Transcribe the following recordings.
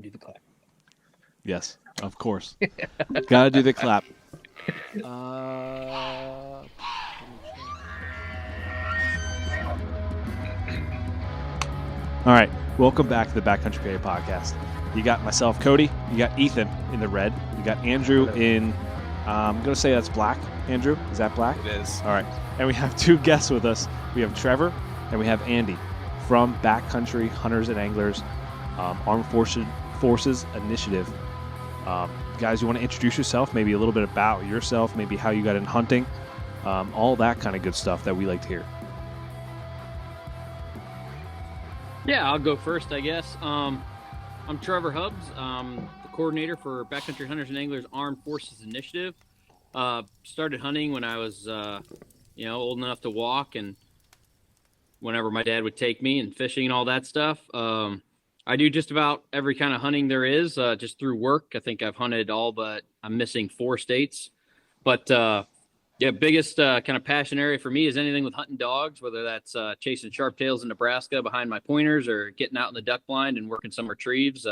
do the clap. Yes, of course. Gotta do the clap. All right, welcome back to the BackCountry Pa Podcast. You got myself, Cody. You got Ethan in the red. You got Andrew in, I'm going to say that's black. Andrew, is that black? It is. All right, and we have two guests with us. We have Trevor and we have Andy from BackCountry Hunters and Anglers, Armed Forces Initiative. Guys, you want to introduce yourself, maybe a little bit about yourself, maybe how you got in hunting, all that kind of good stuff that we like to hear. Yeah, I'll go first, I guess. I'm Trevor Hubbs. I'm the coordinator for BackCountry Hunters and Anglers Armed Forces Initiative. Started hunting when I was, old enough to walk, and whenever my dad would take me, and fishing and all that stuff. I do just about every kind of hunting there is, just through work. I think I've hunted all, but I'm missing 4 states. But biggest kind of passion area for me is anything with hunting dogs, whether that's chasing sharptails in Nebraska behind my pointers or getting out in the duck blind and working some retrieves.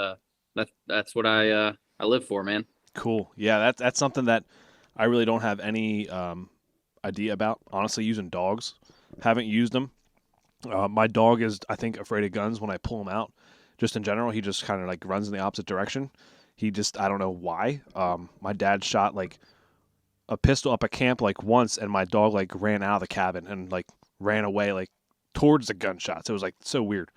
That's what I live for, man. Cool. Yeah, that's something that I really don't have any idea about, honestly, using dogs. Haven't used them. My dog is, I think, afraid of guns when I pull him out. Just in general, he just kind of like runs in the opposite direction. I don't know why. My dad shot like a pistol up a camp like once, and my dog like ran out of the cabin and like ran away like towards the gunshots. It was like so weird.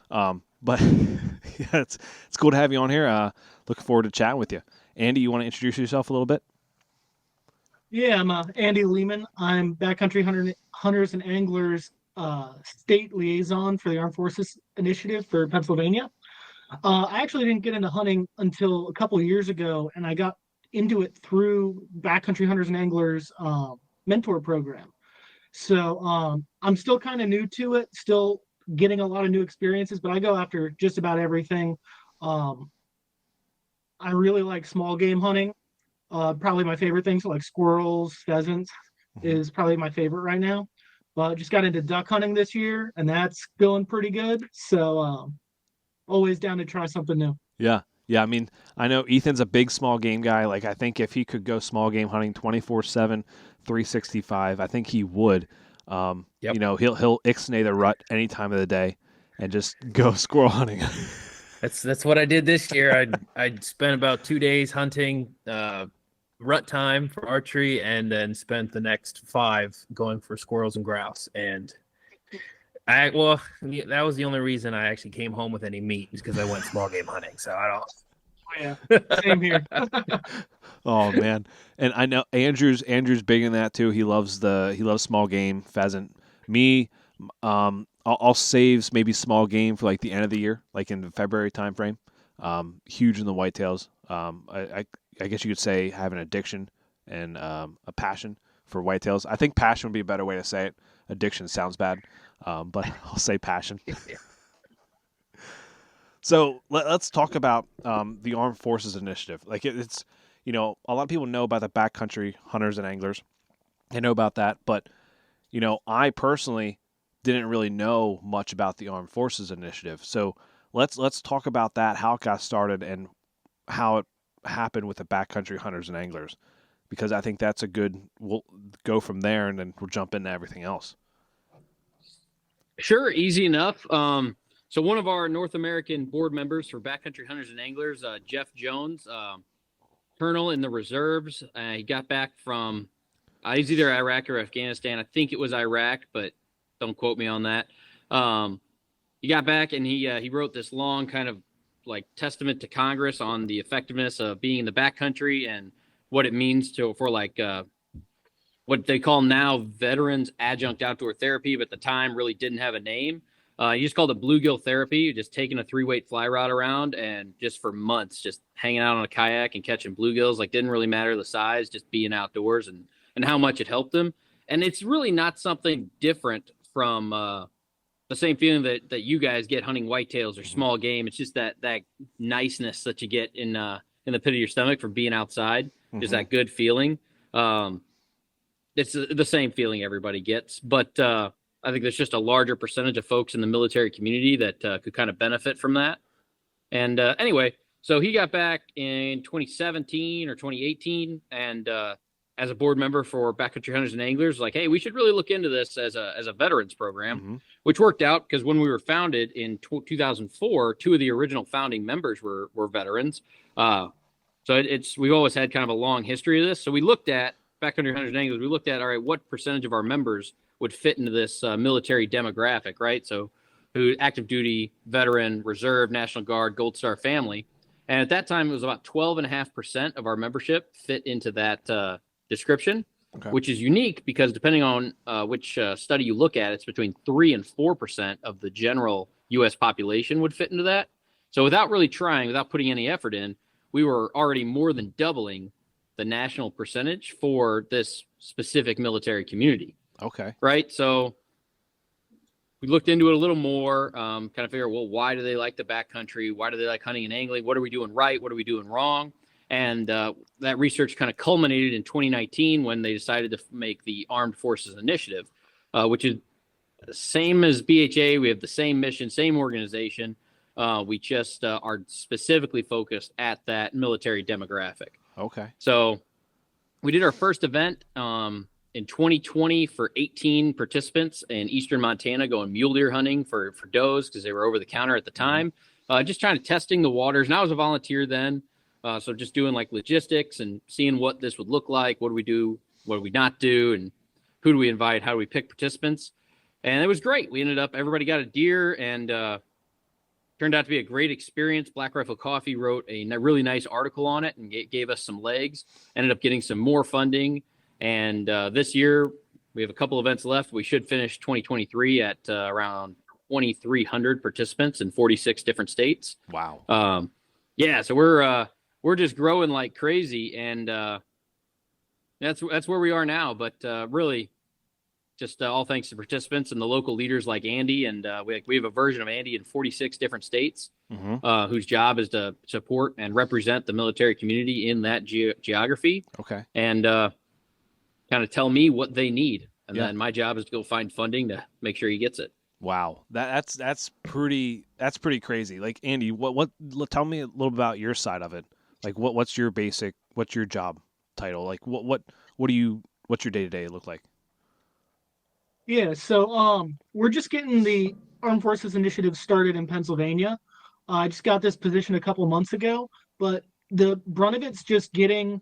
But yeah, it's cool to have you on here. Looking forward to chatting with you. Andy, you want to introduce yourself a little bit? Yeah, I'm Andy Lehman. I'm Backcountry Hunters and Anglers State Liaison for the Armed Forces Initiative for Pennsylvania. I actually didn't get into hunting until a couple of years ago, and I got into it through Backcountry Hunters and Anglers mentor program. So I'm still kind of new to it, still getting a lot of new experiences, but I go after just about everything. I really like small game hunting. Probably my favorite things, so like squirrels, pheasants is probably my favorite right now. Just got into duck hunting this year, and that's going pretty good. So always down to try something new. Yeah. I mean, I know Ethan's a big small game guy. Like, I think if he could go small game hunting 24/7, 365, I think he would. Yep. He'll ixnay the rut any time of the day and just go squirrel hunting. That's what I did this year. I spent about 2 days hunting rut time for archery, and then spent the next 5 going for squirrels and grouse. And that was the only reason I actually came home with any meat, is because I went small game hunting. So I don't. Oh, yeah, same here. Oh man, and I know Andrew's big in that too. He loves small game, pheasant. Me, I'll save maybe small game for like the end of the year, like in the February timeframe. Huge in the whitetails. I guess you could say have an addiction and a passion for whitetails. I think passion would be a better way to say it. Addiction sounds bad, but I'll say passion. So let's talk about the Armed Forces Initiative. Like it's, a lot of people know about the Backcountry Hunters and Anglers. They know about that, but I personally didn't really know much about the Armed Forces Initiative. So let's talk about that, how it got started, and how it happened with the Backcountry Hunters and Anglers, because I think that's we'll go from there, and then we'll jump into everything else. Sure, easy enough. So one of our North American board members for Backcountry Hunters and Anglers, Jeff Jones, colonel in the reserves. He got back from he's either Iraq or Afghanistan. I think it was Iraq, but don't quote me on that. He got back, and he wrote this long kind of like testament to Congress on the effectiveness of being in the backcountry and what it means for what they call now veterans adjunct outdoor therapy, but at the time really didn't have a name. He just called it bluegill therapy, just taking a 3-weight fly rod around and just for months, just hanging out on a kayak and catching bluegills. Like, didn't really matter the size, just being outdoors and how much it helped them. And it's really not something different from the same feeling that you guys get hunting whitetails or small game. It's just that niceness that you get in the pit of your stomach from being outside. Just that good feeling. It's the same feeling everybody gets, but I think there's just a larger percentage of folks in the military community that could kind of benefit from that. And anyway, So he got back in 2017 or 2018, and as a board member for Backcountry Hunters and Anglers, like, hey, we should really look into this as a veterans program, which worked out because when we were founded in 2004, two of the original founding members were veterans. So we've always had kind of a long history of this. So we looked at Backcountry Hunters and Anglers. We looked at, all right, what percentage of our members would fit into this military demographic, right? So who active duty, veteran, reserve, National Guard, Gold Star family. And at that time, it was about 12.5% of our membership fit into that description, which is unique because depending on which study you look at, it's between 3 and 4% of the general U.S. population would fit into that. So without really trying, without putting any effort in, we were already more than doubling the national percentage for this specific military community. Okay. Right. So we looked into it a little more, kind of figure, well, why do they like the backcountry? Why do they like hunting and angling? What are we doing right? What are we doing wrong? And that research kind of culminated in 2019 when they decided to make the Armed Forces Initiative, which is the same as BHA. We have the same mission, same organization. We just are specifically focused at that military demographic. Okay. So we did our first event in 2020 for 18 participants in eastern Montana going mule deer hunting for does because they were over the counter at the time. Just trying to testing the waters. And I was a volunteer then. So just doing like logistics and seeing what this would look like. What do we do? What do we not do? And who do we invite? How do we pick participants? And it was great. We ended up, everybody got a deer and turned out to be a great experience. Black Rifle Coffee wrote a really nice article on it and gave us some legs. Ended up getting some more funding. And this year we have a couple events left. We should finish 2023 at around 2,300 participants in 46 different states. Wow. Yeah. So we're just growing like crazy, and that's where we are now. But really, just all thanks to participants and the local leaders like Andy, and we have a version of Andy in 46 different states, whose job is to support and represent the military community in that geography. Okay, and kind of tell me what they need, and then my job is to go find funding to make sure he gets it. Wow, that's pretty crazy. Like Andy, what? Tell me a little about your side of it. Like what's your job title? Like what's your day-to-day look like? Yeah, so we're just getting the Armed Forces Initiative started in Pennsylvania. I just got this position a couple months ago, but the brunt of it's just getting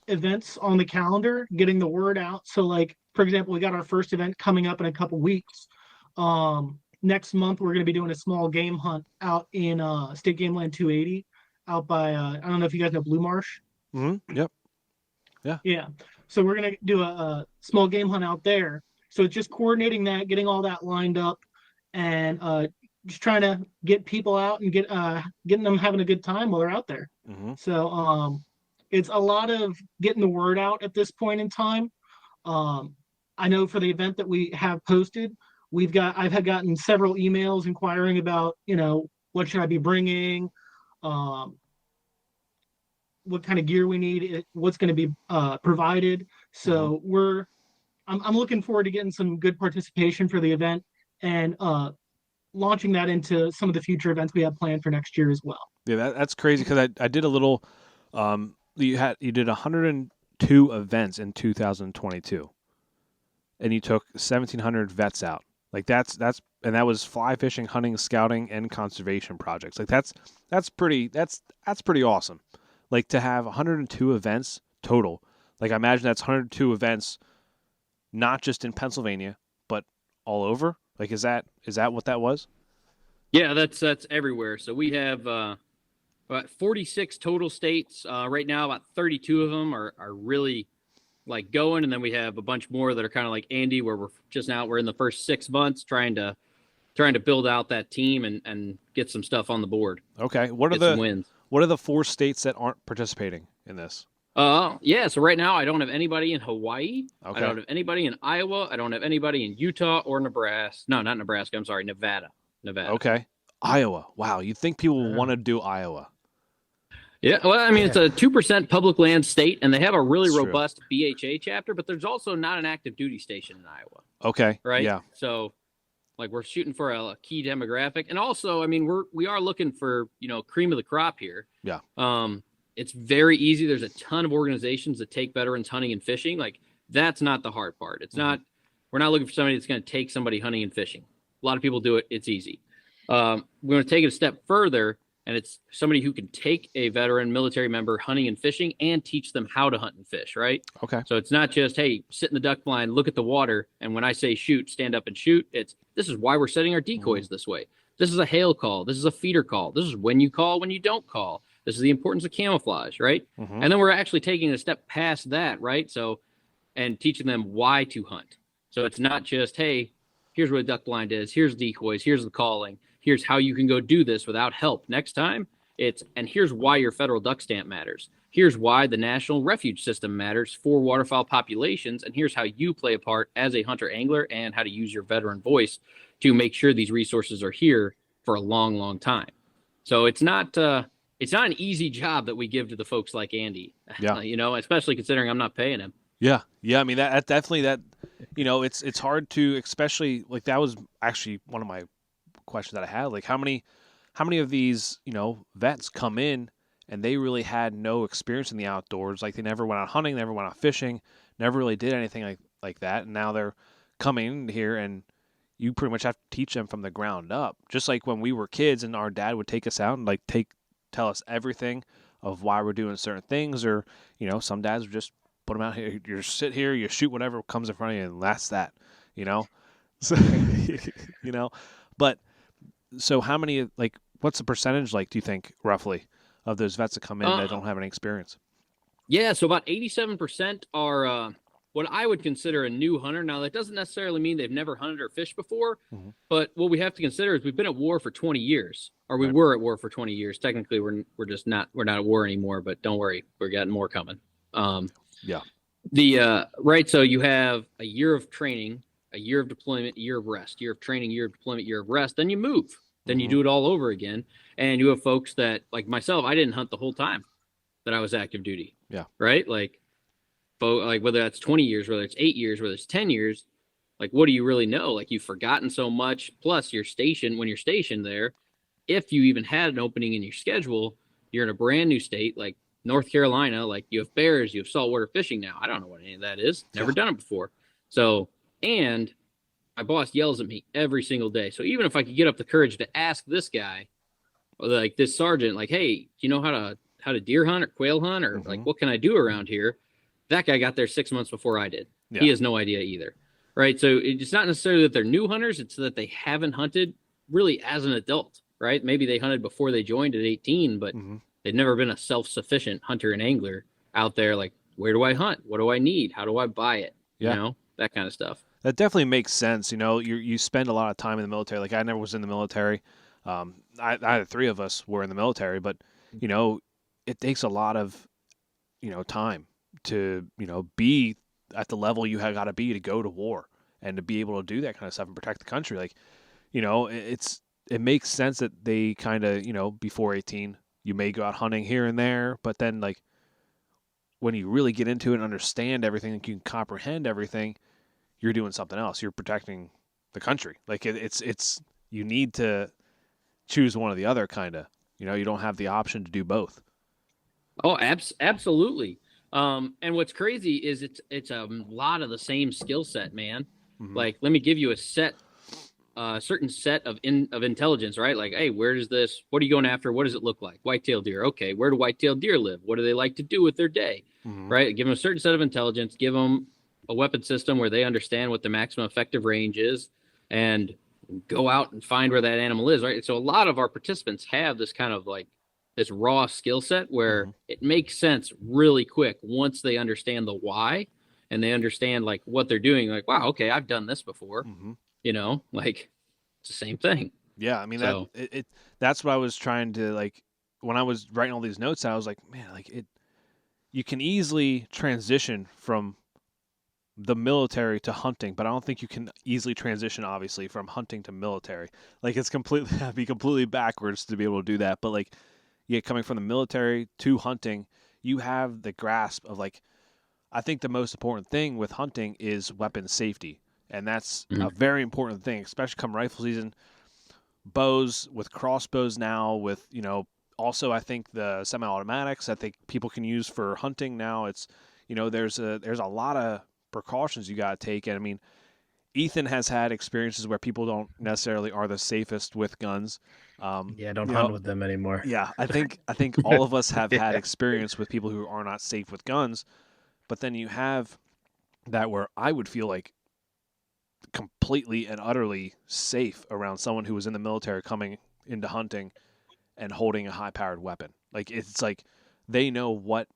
events on the calendar, getting the word out. So like, for example, we got our first event coming up in a couple weeks. Next month, we're going to be doing a small game hunt out in State Game Land 280 out by, I don't know if you guys know Blue Marsh. Mm-hmm. Yep. Yeah. So we're going to do a small game hunt out there. So it's just coordinating that, getting all that lined up, and just trying to get people out and getting them having a good time while they're out there. So it's a lot of getting the word out at this point in time. I know for the event that we have posted, I've gotten several emails inquiring about, what should I be bringing, what kind of gear we need, what's going to be provided. So I'm looking forward to getting some good participation for the event and launching that into some of the future events we have planned for next year as well. Yeah, that's crazy because I did a little. You did 102 events in 2022, and you took 1,700 vets out. Like that's and that was fly fishing, hunting, scouting, and conservation projects. Like that's pretty awesome. Like to have 102 events total. Like I imagine that's 102 events, not just in Pennsylvania, but all over. Like is that what that was? Yeah, that's everywhere. So we have about 46 total states right now. About 32 of them are really like going, and then we have a bunch more that are kind of like Andy, where we're in the first 6 months trying to build out that team and get some stuff on the board. Okay, what are the 4 states that aren't participating in this? Yeah, so right now I don't have anybody in Hawaii. Okay. I don't have anybody in Iowa. I don't have anybody in Utah or Nebraska. No, not Nebraska. I'm sorry, Nevada. Okay. Iowa. Wow, you'd think people would want to do Iowa. Yeah, well, I mean, it's a 2% public land state, and they have a really That's robust BHA chapter, but there's also not an active duty station in Iowa. Okay. Right? Yeah. So Like we're shooting for a key demographic. And also, I mean, we are looking for, cream of the crop here. Yeah. It's very easy. There's a ton of organizations that take veterans hunting and fishing. Like that's not the hard part. It's not, we're not looking for somebody that's going to take somebody hunting and fishing. A lot of people do it. It's easy. We're going to take it a step further, and it's somebody who can take a veteran military member hunting and fishing and teach them how to hunt and fish, right? Okay. So it's not just, hey, sit in the duck blind, look at the water, and when I say shoot, stand up and shoot. This is why we're setting our decoys this way. This is a hail call. This is a feeder call. This is when you call, when you don't call. This is the importance of camouflage, right? And then we're actually taking a step past that, right? So, and teaching them why to hunt. So it's not just, hey, here's what a duck blind is. Here's decoys. Here's the calling. Here's how you can go do this without help next time. And here's why your federal duck stamp matters. Here's why the National Refuge System matters for waterfowl populations. And here's how you play a part as a hunter angler and how to use your veteran voice to make sure these resources are here for a long, long time. So it's not an easy job that we give to the folks like Andy, especially considering I'm not paying him. Yeah. I mean, that definitely it's hard to, especially like that was actually one of my questions that I had. Like how many of these, vets come in and they really had no experience in the outdoors. Like they never went out hunting, never went out fishing, never really did anything like that. And now they're coming in here and you pretty much have to teach them from the ground up. Just like when we were kids and our dad would take us out and tell us everything of why we're doing certain things, or some dads would just put them out here. You sit here, you shoot whatever comes in front of you, and that's that. So But so how many what's the percentage do you think roughly of those vets that come in that don't have any experience? Yeah, so about 87% are what I would consider a new hunter. Now that doesn't necessarily mean they've never hunted or fished before, but what we have to consider is we've been at war for 20 years. Or we were at war for 20 years. Technically, we're not at war anymore, but don't worry, we're getting more coming. Right. So you have a year of training, a year of deployment, a year of rest, year of training, year of deployment, year of rest. Then you move. Then you do it all over again. And you have folks that, like myself, I didn't hunt the whole time that I was active duty. Yeah. Right. Like whether that's 20 years, whether it's 8 years, whether it's 10 years, what do you really know? Like you've forgotten so much. Plus when you're stationed there, if you even had an opening in your schedule, you're in a brand new state like North Carolina, like you have bears, you have saltwater fishing now. I don't know what any of that is. Never done it before. So, and my boss yells at me every single day. So even if I could get up the courage to ask this guy, or this sergeant, hey, do you know how to deer hunt or quail hunt, or what can I do around here? That guy got there 6 months before I did. Yeah. He has no idea either. Right. So it's not necessarily that they're new hunters. It's that they haven't hunted really as an adult. Right. Maybe they hunted before they joined at 18, but they've never been a self-sufficient hunter and angler out there. Like, where do I hunt? What do I need? How do I buy it? Yeah. That kind of stuff. That definitely makes sense. You spend a lot of time in the military. Like I never was in the military. The three of us were in the military, but it takes a lot of, time to, be at the level you have got to be to go to war and to be able to do that kind of stuff and protect the country. It makes sense that they kind of, before 18, you may go out hunting here and there, but then when you really get into it and understand everything, you can comprehend everything, you're doing something else. You're protecting the country. It's you need to choose one or the other kind of, you don't have the option to do both. Oh, absolutely. And what's crazy is it's a lot of the same skill set, man. Let me give you a certain set of intelligence, right? Hey, what are you going after? What does it look like? Whitetail deer. Okay. Where do whitetail deer live? What do they like to do with their day? Right. Give them a certain set of intelligence, give them a weapon system where they understand what the maximum effective range is, and go out and find where that animal is. Right. So a lot of our participants have this kind of this raw skill set where it makes sense really quick once they understand the why and they understand what they're doing. Wow, okay, I've done this before. It's the same thing. Yeah, I mean, that's what I was trying to when I was writing all these notes. I was like, man, you can easily transition from the military to hunting, but I don't think you can easily transition, obviously, from hunting to military. It's be completely backwards to be able to do that. But coming from the military to hunting, you have the grasp of I think the most important thing with hunting is weapon safety. And that's Mhm. a very important thing, especially come rifle season. Bows with crossbows now, with also I think the semi-automatics I think people can use for hunting now. It's there's a lot of precautions you got to take. And I mean, Ethan has had experiences where people don't necessarily are the safest with guns. Yeah, don't you hunt know, with them anymore. yeah, I think all of us have had experience with people who are not safe with guns. But then you have that where I would feel like completely and utterly safe around someone who was in the military coming into hunting and holding a high-powered weapon. Like, it's like they know what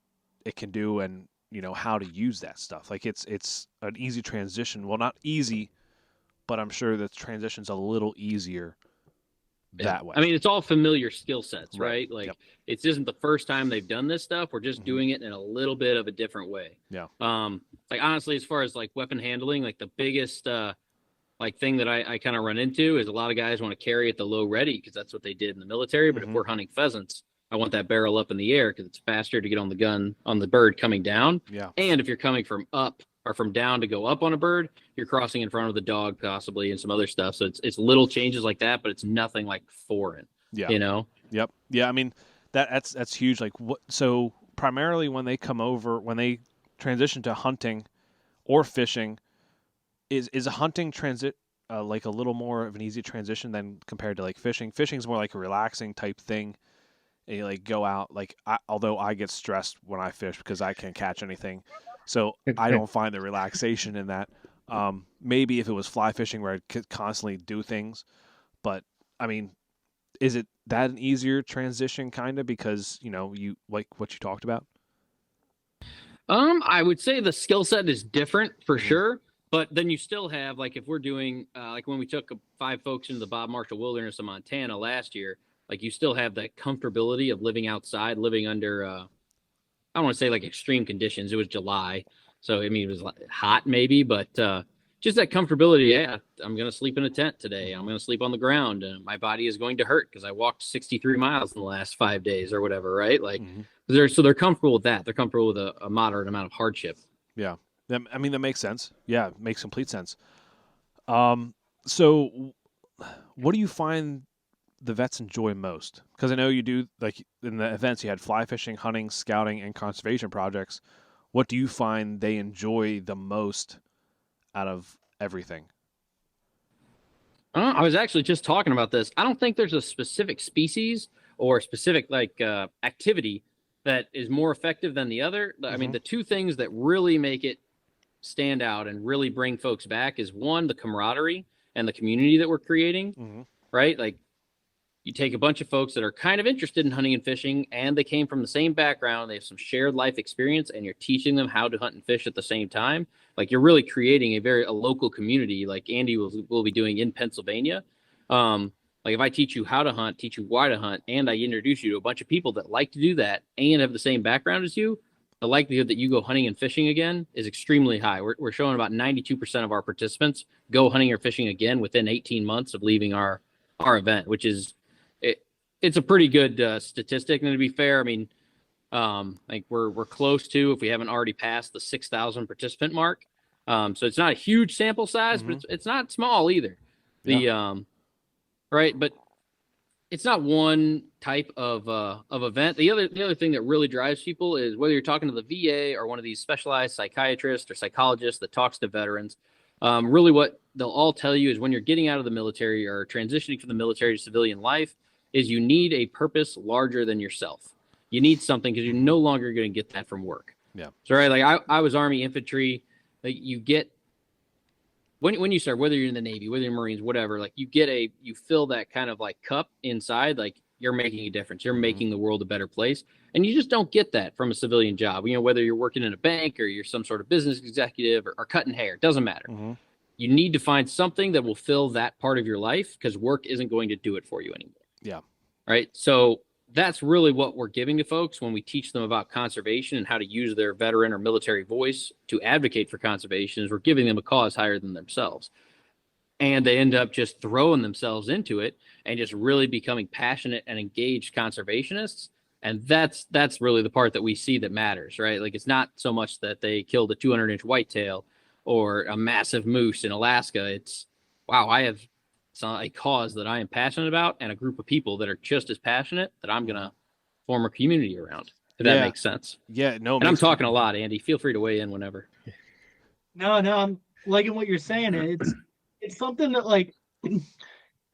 it can do and how to use that stuff. Like, it's an easy transition. Well, not easy, but I'm sure the transition's a little easier that way. I mean, it's all familiar skill sets, Right. right? Like, Yep. it isn't the first time they've done this stuff. We're just Mhm. doing it in a little bit of a different way. Yeah. Like, honestly, as far as like weapon handling, like the biggest like thing that I kind of run into is a lot of guys want to carry at the low ready because that's what they did in the military. But Mhm. if we're hunting pheasants, I want that barrel up in the air because it's faster to get on the gun on the bird coming down. Yeah. And if you're coming from up or from down to go up on a bird, you're crossing in front of the dog possibly and some other stuff. So it's little changes like that, but it's nothing like foreign. Yeah. Yep. Yeah. I mean, that's huge. Like, what? So primarily when they come over, when they transition to hunting or fishing, is a hunting transit like a little more of an easy transition than compared to like fishing. Fishing's more like a relaxing type thing. And you like go out. Like, although I get stressed when I fish because I can't catch anything, so I don't find the relaxation in that. Maybe if it was fly fishing where I could constantly do things, but I mean, is it that an easier transition kind of because you like what you talked about? I would say the skill set is different for Mhm. sure, but then you still have like if we're doing like when we took 5 folks into the Bob Marshall Wilderness of Montana last year, like you still have that comfortability of living outside, living under I don't want to say like extreme conditions. It was July, so I mean it was like hot maybe, but just that comfortability. Yeah, I'm gonna sleep in a tent today. I'm gonna sleep on the ground, and my body is going to hurt because I walked 63 miles in the last 5 days or whatever. Right? Like Mhm. they're comfortable with that. They're comfortable with a moderate amount of hardship. Yeah. I mean, that makes sense. Yeah, it makes complete sense. So what do you find the vets enjoy most? Because I know you do, like in the events, you had fly fishing, hunting, scouting, and conservation projects. What do you find they enjoy the most out of everything? I was actually just talking about this. I don't think there's a specific species or specific like activity that is more effective than the other. I mean, Mhm. the two things that really make it stand out and really bring folks back is one, the camaraderie and the community that we're creating, Mhm. right? Like you take a bunch of folks that are kind of interested in hunting and fishing and they came from the same background, they have some shared life experience, and you're teaching them how to hunt and fish at the same time. Like you're really creating a local community like Andy will be doing in Pennsylvania. Like if I teach you how to hunt, teach you why to hunt, and I introduce you to a bunch of people that like to do that and have the same background as you, the likelihood that you go hunting and fishing again is extremely high. We're showing about 92% of our participants go hunting or fishing again within 18 months of leaving our event, which is it's a pretty good statistic. And to be fair, I mean, like we're close to, if we haven't already passed the 6,000 participant mark. So it's not a huge sample size, but it's not small either. Yeah. Right, but it's not one type of event. The other thing that really drives people is whether you're talking to the VA or one of these specialized psychiatrists or psychologists that talks to veterans. Really, what they'll all tell you is when you're getting out of the military or transitioning from the military to civilian life, is you need a purpose larger than yourself. You need something because you're no longer going to get that from work. Yeah. So right, like I was Army infantry. Like you get when you start, whether you're in the Navy, whether you're Marines, whatever, like you fill that kind of like cup inside, like you're making a difference. You're making the world a better place. And you just don't get that from a civilian job. Whether you're working in a bank or you're some sort of business executive or cutting hair, it doesn't matter. You need to find something that will fill that part of your life because work isn't going to do it for you anymore. Yeah. Right. So that's really what we're giving to folks when we teach them about conservation and how to use their veteran or military voice to advocate for conservation is we're giving them a cause higher than themselves. And they end up just throwing themselves into it and just really becoming passionate and engaged conservationists. And that's really the part that we see that matters, right? Like it's not so much that they killed a 200-inch whitetail or a massive moose in Alaska. It's wow, I have a cause that I am passionate about and a group of people that are just as passionate that I'm gonna form a community around. If that makes sense. Yeah, no. And I'm talking a lot, Andy. Feel free to weigh in whenever. No, I'm liking what you're saying. It's something that, like,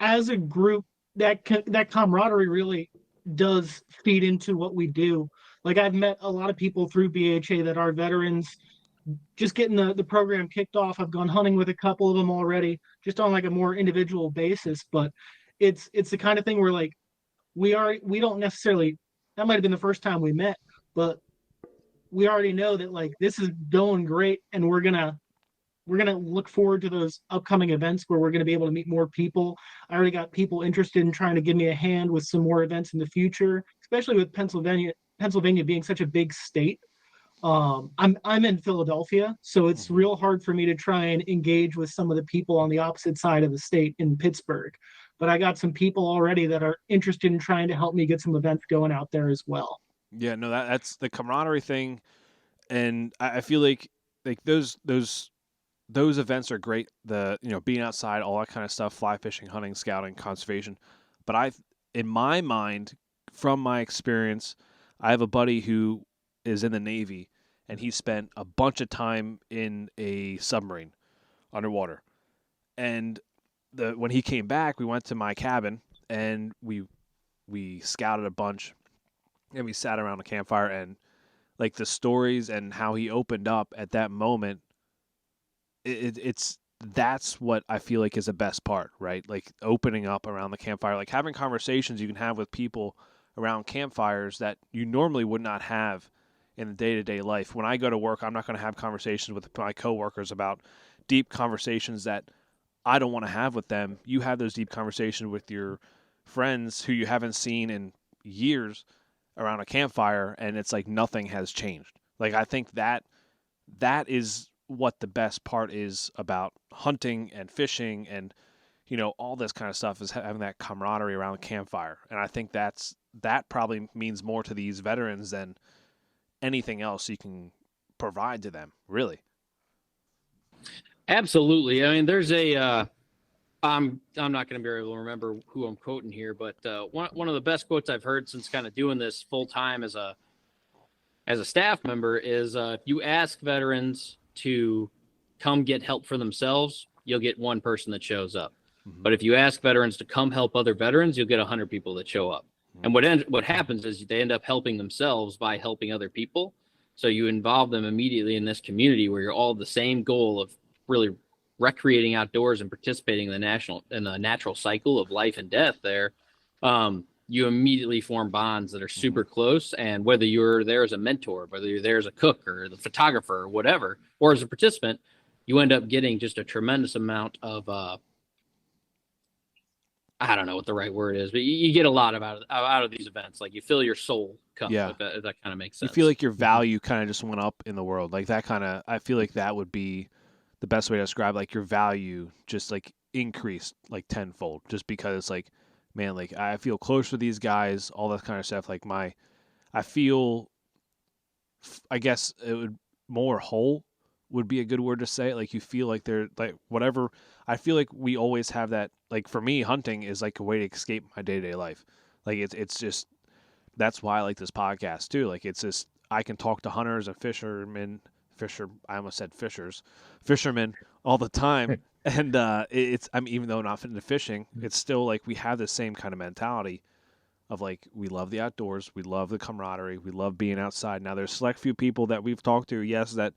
as a group, that camaraderie really does feed into what we do. Like, I've met a lot of people through BHA that are veterans. Just getting the program kicked off, I've gone hunting with a couple of them already, just on like a more individual basis. But it's the kind of thing where, like, we don't necessarily, that might have been the first time we met, but we already know that, like, this is going great, and we're gonna look forward to those upcoming events where we're gonna be able to meet more people. I already got people interested in trying to give me a hand with some more events in the future, especially with Pennsylvania being such a big state. I'm in Philadelphia, so it's real hard for me to try and engage with some of the people on the opposite side of the state in Pittsburgh. But I got some people already that are interested in trying to help me get some events going out there as well. Yeah, no, that's the camaraderie thing, and I feel like those events are great. The being outside, all that kind of stuff, fly fishing, hunting, scouting, conservation. But in my mind, from my experience, I have a buddy who is in the Navy, and he spent a bunch of time in a submarine underwater. And when he came back, we went to my cabin and we scouted a bunch, and we sat around a campfire, and like the stories and how he opened up at that moment, that's what I feel like is the best part, right? Like opening up around the campfire, like having conversations you can have with people around campfires that you normally would not have in the day-to-day life. When I go to work, I'm not going to have conversations with my coworkers about deep conversations that I don't want to have with them. You have those deep conversations with your friends who you haven't seen in years around a campfire, and it's like nothing has changed. Like, I think that is what the best part is about hunting and fishing and all this kind of stuff, is having that camaraderie around the campfire. And I think that probably means more to these veterans than anything else you can provide to them, really. Absolutely. I mean, there's I'm not going to be able to remember who I'm quoting here, but one of the best quotes I've heard since kind of doing this full time as a staff member is, if you ask veterans to come get help for themselves, you'll get one person that shows up. Mm-hmm. But if you ask veterans to come help other veterans, you'll get 100 people that show up. Mm-hmm. And what happens is they end up helping themselves by helping other people. So you involve them immediately in this community where you're all the same goal of really recreating outdoors and participating in the natural cycle of life and death there. You immediately form bonds that are super close. And whether you're there as a mentor, whether you're there as a cook or the photographer or whatever, or as a participant, you end up getting just a tremendous amount of, I don't know what the right word is, but you get a lot out of these events. Like, you fill your soul cup. Yeah. If that kind of makes sense. You feel like your value kind of just went up in the world. Like that kind of, I feel like that would be the best way to describe, like, your value just like increased like tenfold, just because, like, man, like, I feel close to these guys, all that kind of stuff. Like, I feel, I guess it would more whole would be a good word to say. Like, you feel like they're like whatever. I feel like we always have that. Like, for me, hunting is like a way to escape my day-to-day life. Like, it's just, that's why I like this podcast too. Like, it's just, I can talk to hunters and fishermen all the time. And even though not into fishing, it's still like we have the same kind of mentality of, like, we love the outdoors, we love the camaraderie, we love being outside. Now, there's select few people that we've talked to, yes, that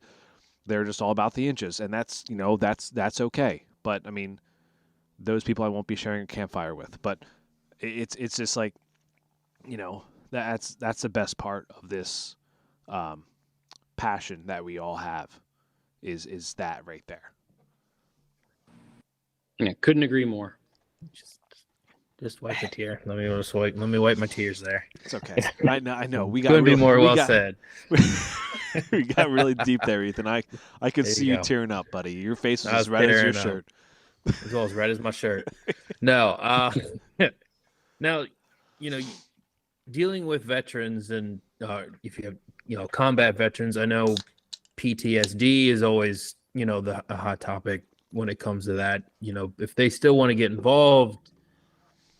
they're just all about the inches, and that's okay. But I mean, those people I won't be sharing a campfire with. But it's just like, that's the best part of this passion that we all have is that right there. Yeah, couldn't agree more. Just wipe a tear. Let me wipe my tears there. It's okay. I know. We got couldn't be more well said. We got really deep there, Ethan. I could see you tearing up, buddy. Your face was as red as your shirt. As well as red as my shirt. No. Now, dealing with veterans, and if you have combat veterans, I know PTSD is always a hot topic when it comes to that. If they still want to get involved,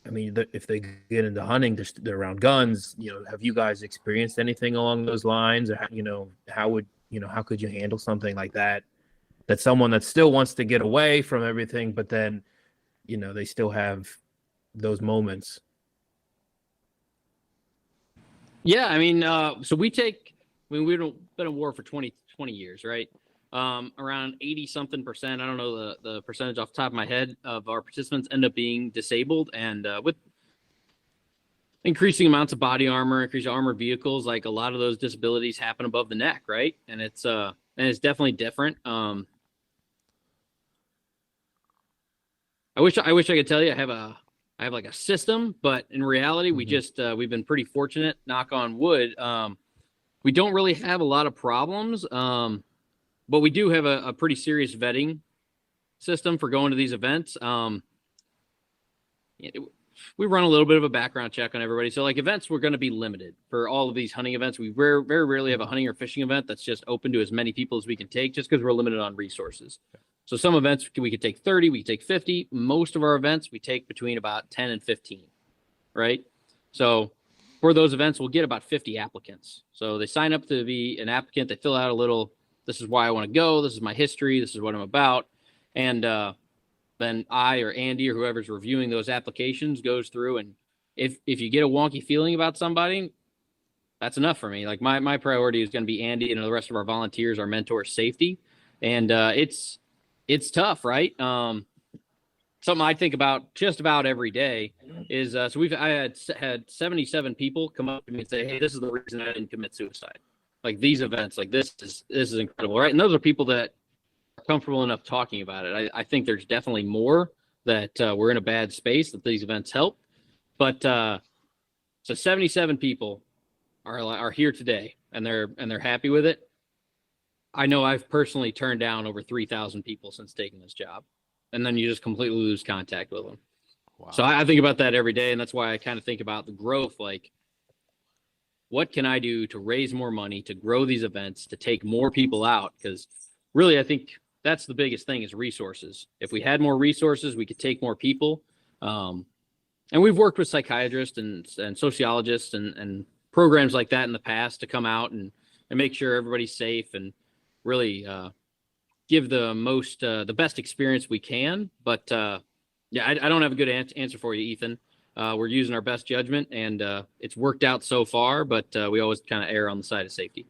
I mean, if they get into hunting, they're around guns. Have you guys experienced anything along those lines? Or how could you handle something like that? That someone that still wants to get away from everything, but then, they still have those moments. Yeah, I mean, so we've been in war for 20 years, right? Around 80-something%, I don't know the percentage off the top of my head, of our participants end up being disabled. And with increasing amounts of body armor, increased armored vehicles, like a lot of those disabilities happen above the neck, right? And it's definitely different. I wish I could tell you I have like a system, but in reality, we've been pretty fortunate, knock on wood. We don't really have a lot of problems, but we do have a pretty serious vetting system for going to these events. We run a little bit of a background check on everybody. So like events, we're going to be limited for all of these hunting events. We very rarely have a hunting or fishing event that's just open to as many people as we can take, just because we're limited on resources. So some events we could take 30, we could take 50. Most of our events we take between about 10 and 15, right? So for those events, we'll get about 50 applicants. So they sign up to be an applicant. They fill out a little, this is why I want to go. This is my history. This is what I'm about. And then I or Andy or whoever's reviewing those applications goes through. And if you get a wonky feeling about somebody, that's enough for me. Like my priority is going to be Andy and the rest of our volunteers, our mentors' safety. And it's tough, right? Something I think about just about every day is so I had 77 people come up to me and say, "Hey, this is the reason I didn't commit suicide." Like these events, like this is incredible, right? And those are people that are comfortable enough talking about it. I think there's definitely more that we're in a bad space that these events help, but so 77 people are here today and they're happy with it. I know I've personally turned down over 3,000 people since taking this job, and then you just completely lose contact with them. Wow. So I think about that every day, and that's why I kind of think about the growth. Like, what can I do to raise more money, to grow these events, to take more people out? Because really, I think that's the biggest thing is resources. If we had more resources, we could take more people. And we've worked with psychiatrists and sociologists and programs like that in the past to come out and make sure everybody's safe and really give the best experience we can. But yeah, I don't have a good answer for you, Ethan. We're using our best judgment, and it's worked out so far, but we always kind of err on the side of safety.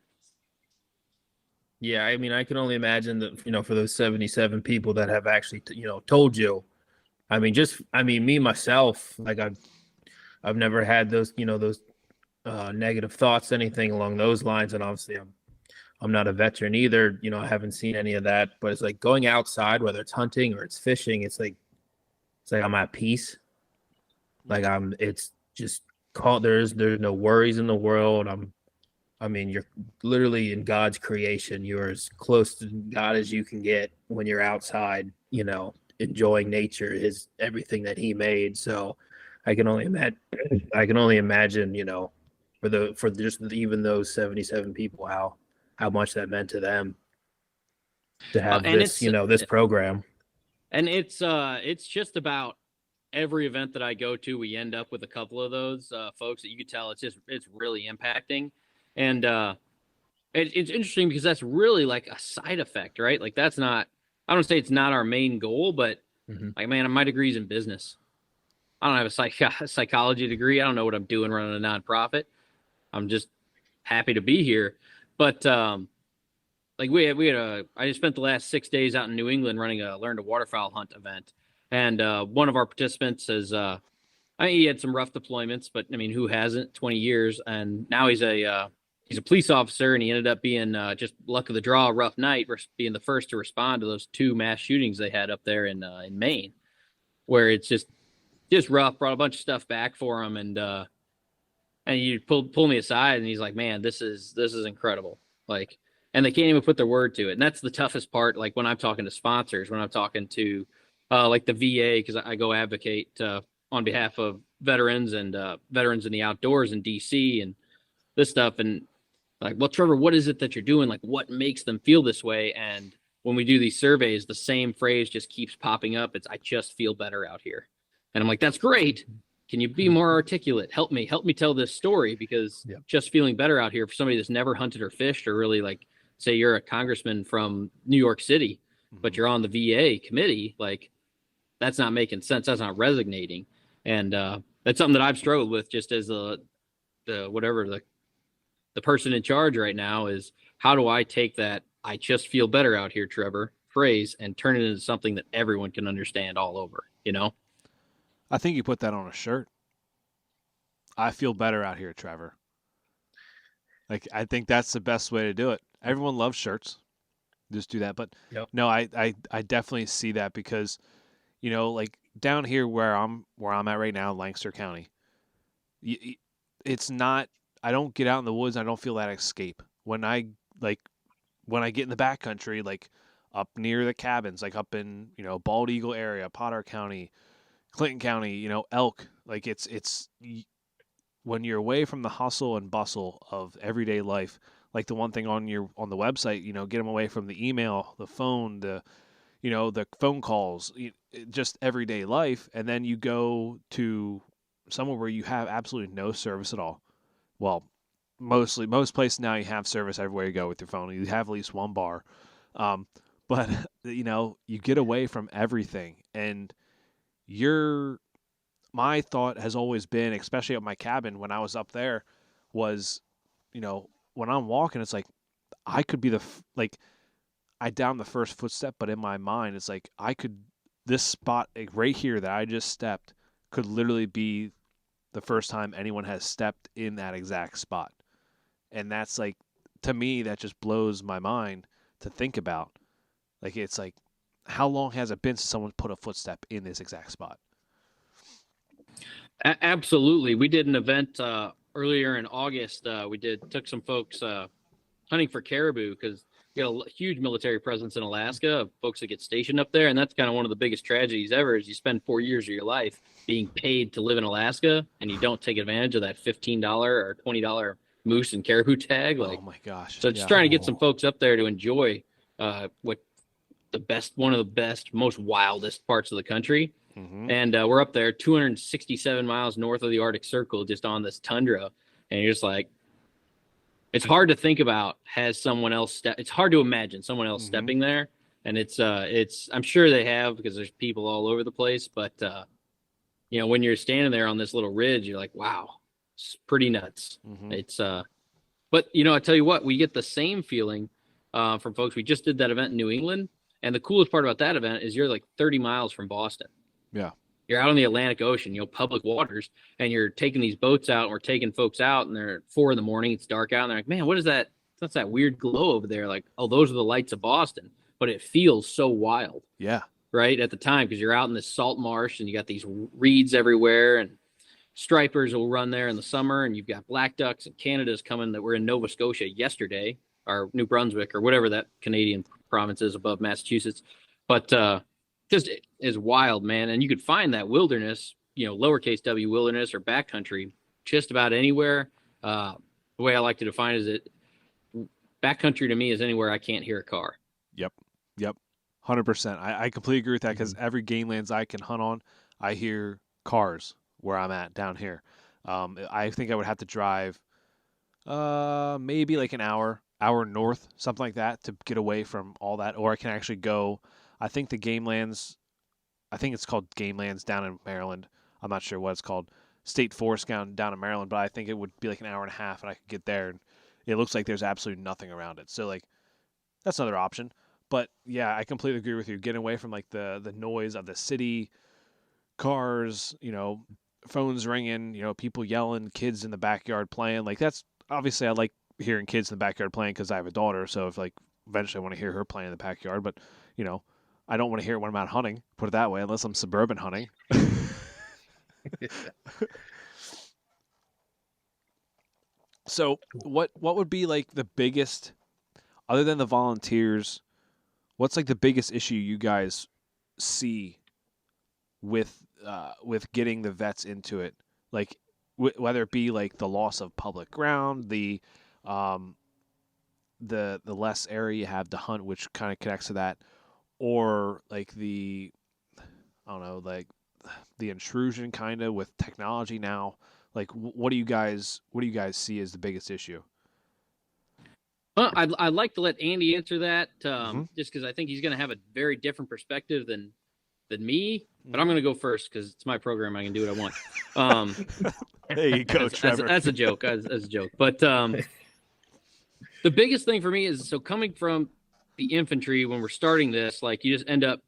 Yeah, I mean, I can only imagine that, for those 77 people that have actually, told you. I mean, me, myself, like I've never had those, those negative thoughts, anything along those lines. And obviously I'm not a veteran either. I haven't seen any of that, but it's like going outside, whether it's hunting or it's fishing, it's like I'm at peace. Like it's just there's no worries in the world. You're literally in God's creation. You're as close to God as you can get when you're outside, enjoying nature, everything that he made. So I can only imagine, for just even those 77 people, how much that meant to them to have this program. And it's just about every event that I go to, we end up with a couple of those folks that you could tell it's really impacting. And it's interesting because that's really like a side effect, right? Like that's not, I don't say it's not our main goal, but like, man, my degree's in business. I don't have a psychology degree. I don't know what I'm doing running a nonprofit. I'm just happy to be here. But like I just spent the last 6 days out in New England running a learn to waterfowl hunt event. And one of our participants he had some rough deployments, but I mean, who hasn't? 20 years. And now he's a police officer, and he ended up being just luck of the draw, a rough night, being the first to respond to those 2 mass shootings they had up there in Maine, where it's just rough. Brought a bunch of stuff back for him, and you pull me aside, and he's like, "Man, this is incredible." Like, and they can't even put their word to it, and that's the toughest part. Like when I'm talking to sponsors, when I'm talking to like the VA, because I go advocate on behalf of veterans and veterans in the outdoors in DC and this stuff, and like, well, Trevor, what is it that you're doing? Like, what makes them feel this way? And when we do these surveys, the same phrase just keeps popping up. It's, I just feel better out here. And I'm like, that's great. Can you be more articulate? Help me tell this story, because just feeling better out here for somebody that's never hunted or fished, or really, like, say you're a congressman from New York City, but you're on the VA committee, like, that's not making sense. That's not resonating. And that's something that I've struggled with just as the person in charge right now, is how do I take that I just feel better out here, Trevor, phrase and turn it into something that everyone can understand all over, you know? I think you put that on a shirt. I feel better out here, Trevor. Like, I think that's the best way to do it. Everyone loves shirts. Just do that. But no, I definitely see that, because, you know, like down here where I'm at right now, Lancaster County, it's not, I don't get out in the woods. I don't feel that escape. When I get in the backcountry, like up near the cabins, like up in, you know, Bald Eagle area, Potter County, Clinton County, you know, Elk, like it's when you're away from the hustle and bustle of everyday life, like the one thing on the website, you know, get them away from the email, the phone, the phone calls, just everyday life. And then you go to somewhere where you have absolutely no service at all. Well, most places now you have service everywhere you go with your phone. You have at least one bar. But, you know, you get away from everything, and my thought has always been, especially at my cabin when I was up there, was, you know, when I'm walking, it's like I could be I down the first footstep, but in my mind, it's like this spot right here that I just stepped could literally be the first time anyone has stepped in that exact spot. And that's like, to me, that just blows my mind to think about. Like, it's like, how long has it been since someone put a footstep in this exact spot? Absolutely. We did an event earlier in August. We took some folks hunting for caribou, because we got a huge military presence in Alaska of folks that get stationed up there. And that's kind of one of the biggest tragedies ever, is you spend 4 years of your life being paid to live in Alaska, and you don't take advantage of that $15 or $20 moose and caribou tag. Like, oh my gosh. So just trying to get some folks up there to enjoy one of the best, most wildest parts of the country. Mm-hmm. And we're up there 267 miles north of the Arctic Circle, just on this tundra. And you're just like, it's hard to think about, it's hard to imagine someone else stepping there. And it's I'm sure they have, because there's people all over the place. But, you know, when you're standing there on this little ridge, you're like, wow, it's pretty nuts. Mm-hmm. It's, but, you know, I tell you what, we get the same feeling from folks. We just did that event in New England. And the coolest part about that event is you're like 30 miles from Boston. Yeah. You're out on the Atlantic Ocean, you know, public waters, and you're taking these boats out, and we're taking folks out, and they're at 4 a.m. It's dark out, and they're like, man, what is that? That's that weird glow over there. Like, oh, those are the lights of Boston. But it feels so wild. Yeah. Right at the time, because you're out in this salt marsh, and you got these reeds everywhere, and stripers will run there in the summer, and you've got black ducks, and Canada's coming. That we're in Nova Scotia yesterday, or New Brunswick, or whatever that Canadian province is above Massachusetts. But just is wild, man. And you could find that wilderness, you know, lowercase w wilderness or backcountry, just about anywhere. The way I like to define it is backcountry to me is anywhere I can't hear a car. Yep. 100%. I completely agree with that, because every game lands I can hunt on, I hear cars where I'm at down here. I think I would have to drive maybe like an hour north, something like that, to get away from all that. Or I can actually go, I think it's called Game Lands down in Maryland. I'm not sure what it's called. State Forest down in Maryland, but I think it would be like an hour and a half, and I could get there, and it looks like there's absolutely nothing around it. So, like, that's another option. But yeah, I completely agree with you. Getting away from like the noise of the city, cars, you know, phones ringing, you know, people yelling, kids in the backyard playing. Like, that's obviously, I like hearing kids in the backyard playing because I have a daughter. So if, like, eventually I want to hear her playing in the backyard, but, you know, I don't want to hear it when I'm out hunting, put it that way, unless I'm suburban hunting. So what would be like the biggest, other than the volunteers, what's like the biggest issue you guys see with getting the vets into it? Like whether it be like the loss of public ground, the the less area you have to hunt, which kind of connects to that, or like I don't know, like the intrusion kind of with technology now. Like, what do you guys see as the biggest issue? Well, I'd like to let Andy answer that, Mm-hmm. just because I think he's going to have a very different perspective than me. But I'm going to go first because it's my program. I can do what I want. There you go, Trevor. That's a joke. As a joke. But the biggest thing for me is, so coming from the infantry, when we're starting this, like, you just end up,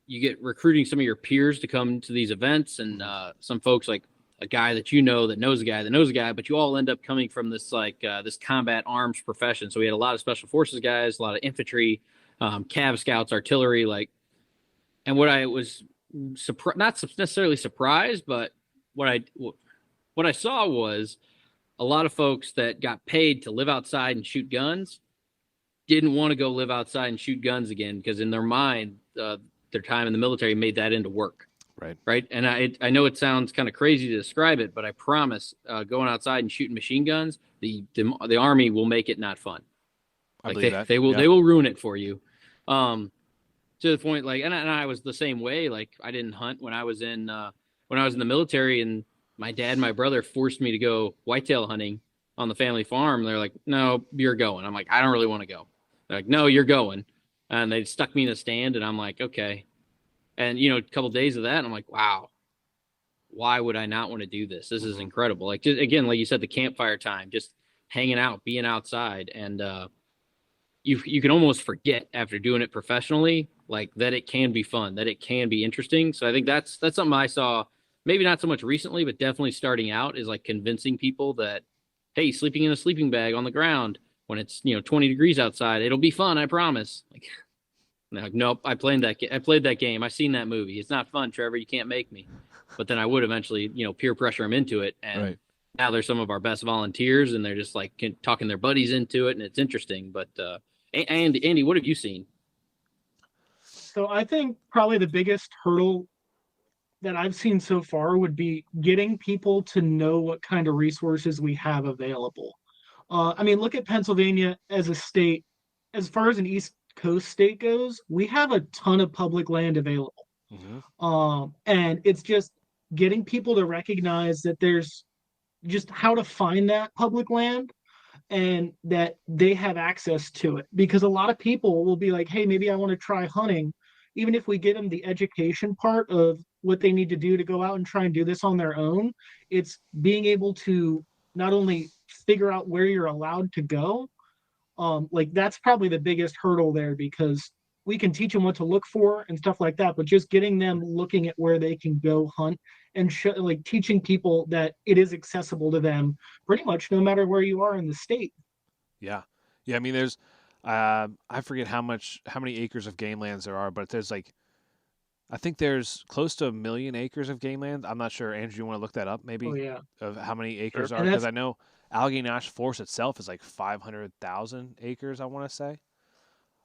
you get recruiting some of your peers to come to these events, and some folks, like a guy that that knows a guy that knows a guy, but you all end up coming from this this combat arms profession. So we had a lot of special forces guys, a lot of infantry, Cav scouts, artillery, like. And what I was not necessarily surprised, but what I saw was a lot of folks that got paid to live outside and shoot guns didn't want to go live outside and shoot guns again, because in their mind, their time in the military made that into work. Right. And I know it sounds kind of crazy to describe it, but I promise, going outside and shooting machine guns, the Army will make it not fun. Like, they will ruin it for you. To the point, like, and I was the same way. Like, I didn't hunt when I was in the military, and my dad and my brother forced me to go whitetail hunting on the family farm. They're like, "No, you're going." I'm like, "I don't really want to go." They're like, "No, you're going." And they stuck me in a stand, and I'm like, "Okay." And, a couple of days of that, and I'm like, wow, why would I not want to do this? This is incredible. Like, just, again, like you said, the campfire time, just hanging out, being outside. And you can almost forget after doing it professionally, like, that it can be fun, that it can be interesting. So I think that's something I saw, maybe not so much recently, but definitely starting out, is like convincing people that, hey, sleeping in a sleeping bag on the ground when it's 20 degrees outside, it'll be fun, I promise. Like, like, nope, I played that game. I've seen that movie. It's not fun, Trevor. You can't make me. But then I would eventually, peer pressure them into it. And now they're some of our best volunteers, and they're just like talking their buddies into it, and it's interesting. But Andy, what have you seen? So I think probably the biggest hurdle that I've seen so far would be getting people to know what kind of resources we have available. I mean, look at Pennsylvania as a state. As far as an East Coast state goes, we have a ton of public land available. And it's just getting people to recognize that there's just how to find that public land, and that they have access to it. Because a lot of people will be like, hey, maybe I want to try hunting. Even if we give them the education part of what they need to do to go out and try and do this on their own, it's being able to not only figure out where you're allowed to go, like, that's probably the biggest hurdle there, because we can teach them what to look for and stuff like that, but just getting them looking at where they can go hunt, and like teaching people that it is accessible to them pretty much no matter where you are in the state. Yeah. I mean, there's I forget how many acres of game lands there are, but there's I think there's close to 1 million acres of game land. I'm not sure. Andrew, you want to look that up maybe? Oh, yeah. Of how many acres are, because I know Allegheny National Forest itself is like 500,000 acres, I want to say,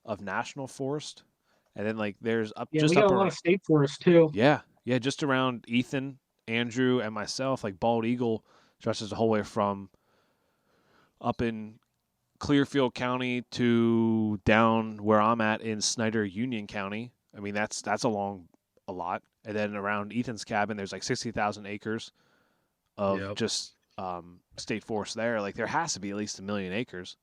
of national forest. And then there's we got a lot of state forest too. Yeah, just around Ethan, Andrew, and myself, like Bald Eagle stretches the whole way from up in Clearfield County to down where I'm at in Snyder Union County. I mean, that's a lot. And then around Ethan's cabin, there's like 60,000 acres of just state forest there. Like, there has to be at least 1 million acres.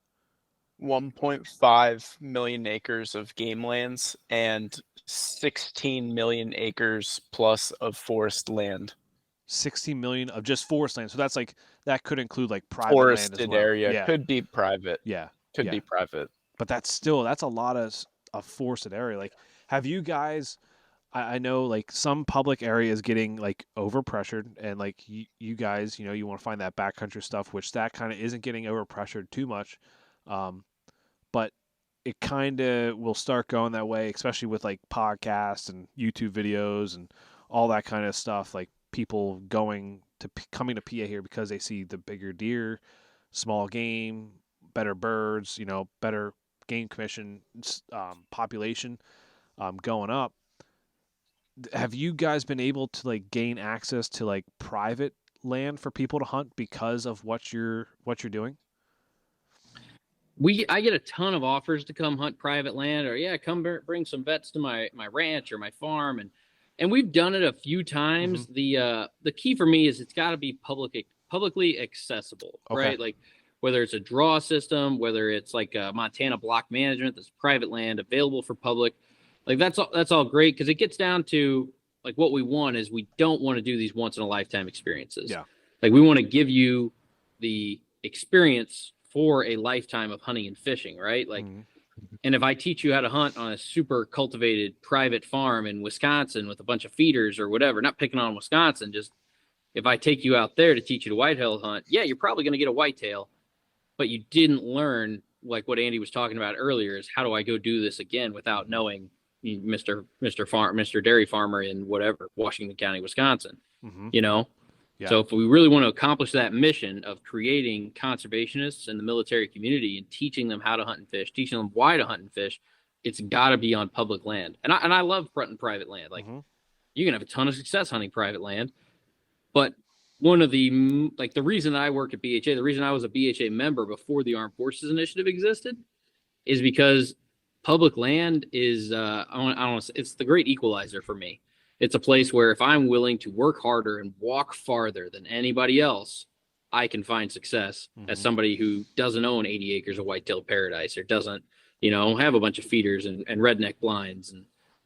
1.5 million acres of game lands and 16 million acres plus of forest land. 16 million of just forest land. So that's that could include private forested land as well. area. Yeah. Could be private. Yeah. Could be private. But that's a lot of forested area. Like, have you guys, I know some public areas getting overpressured, and you guys, you want to find that backcountry stuff, which that kind of isn't getting overpressured too much. But it kind of will start going that way, especially with podcasts and YouTube videos and all that kind of stuff. Like, people coming to PA here because they see the bigger deer, small game, better birds, better game commission population going up. Have you guys been able to gain access to private land for people to hunt because of what you're doing? I get a ton of offers to come hunt private land, or yeah, come bring some vets to my ranch or my farm, and we've done it a few times. The key for me is it's got to be publicly accessible, Okay. right? Like whether it's a draw system, whether it's like Montana block management, that's private land available for public, like that's all great, because it gets down to like what we want is we don't want to do these once in a lifetime experiences. Yeah. Like we want to give you the experience for a lifetime of hunting and fishing, right? Like, and if I teach you how to hunt on a super cultivated private farm in Wisconsin with a bunch of feeders or whatever, not picking on Wisconsin, just if I take you out there to teach you to whitetail hunt, yeah, you're probably going to get a whitetail, but you didn't learn like what Andy was talking about earlier is how do I go do this again without knowing Mr. Dairy Farmer in whatever, Washington County, Wisconsin, you know? Yeah. So if we really want to accomplish that mission of creating conservationists in the military community and teaching them how to hunt and fish, teaching them why to hunt and fish, it's got to be on public land. And I love hunting private land. Like you can have a ton of success hunting private land, but one of the reason I work at BHA, the reason I was a BHA member before the Armed Forces Initiative existed, is because public land is it's the great equalizer for me. It's a place where if I'm willing to work harder and walk farther than anybody else, I can find success as somebody who doesn't own 80 acres of whitetail paradise or doesn't, have a bunch of feeders and redneck blinds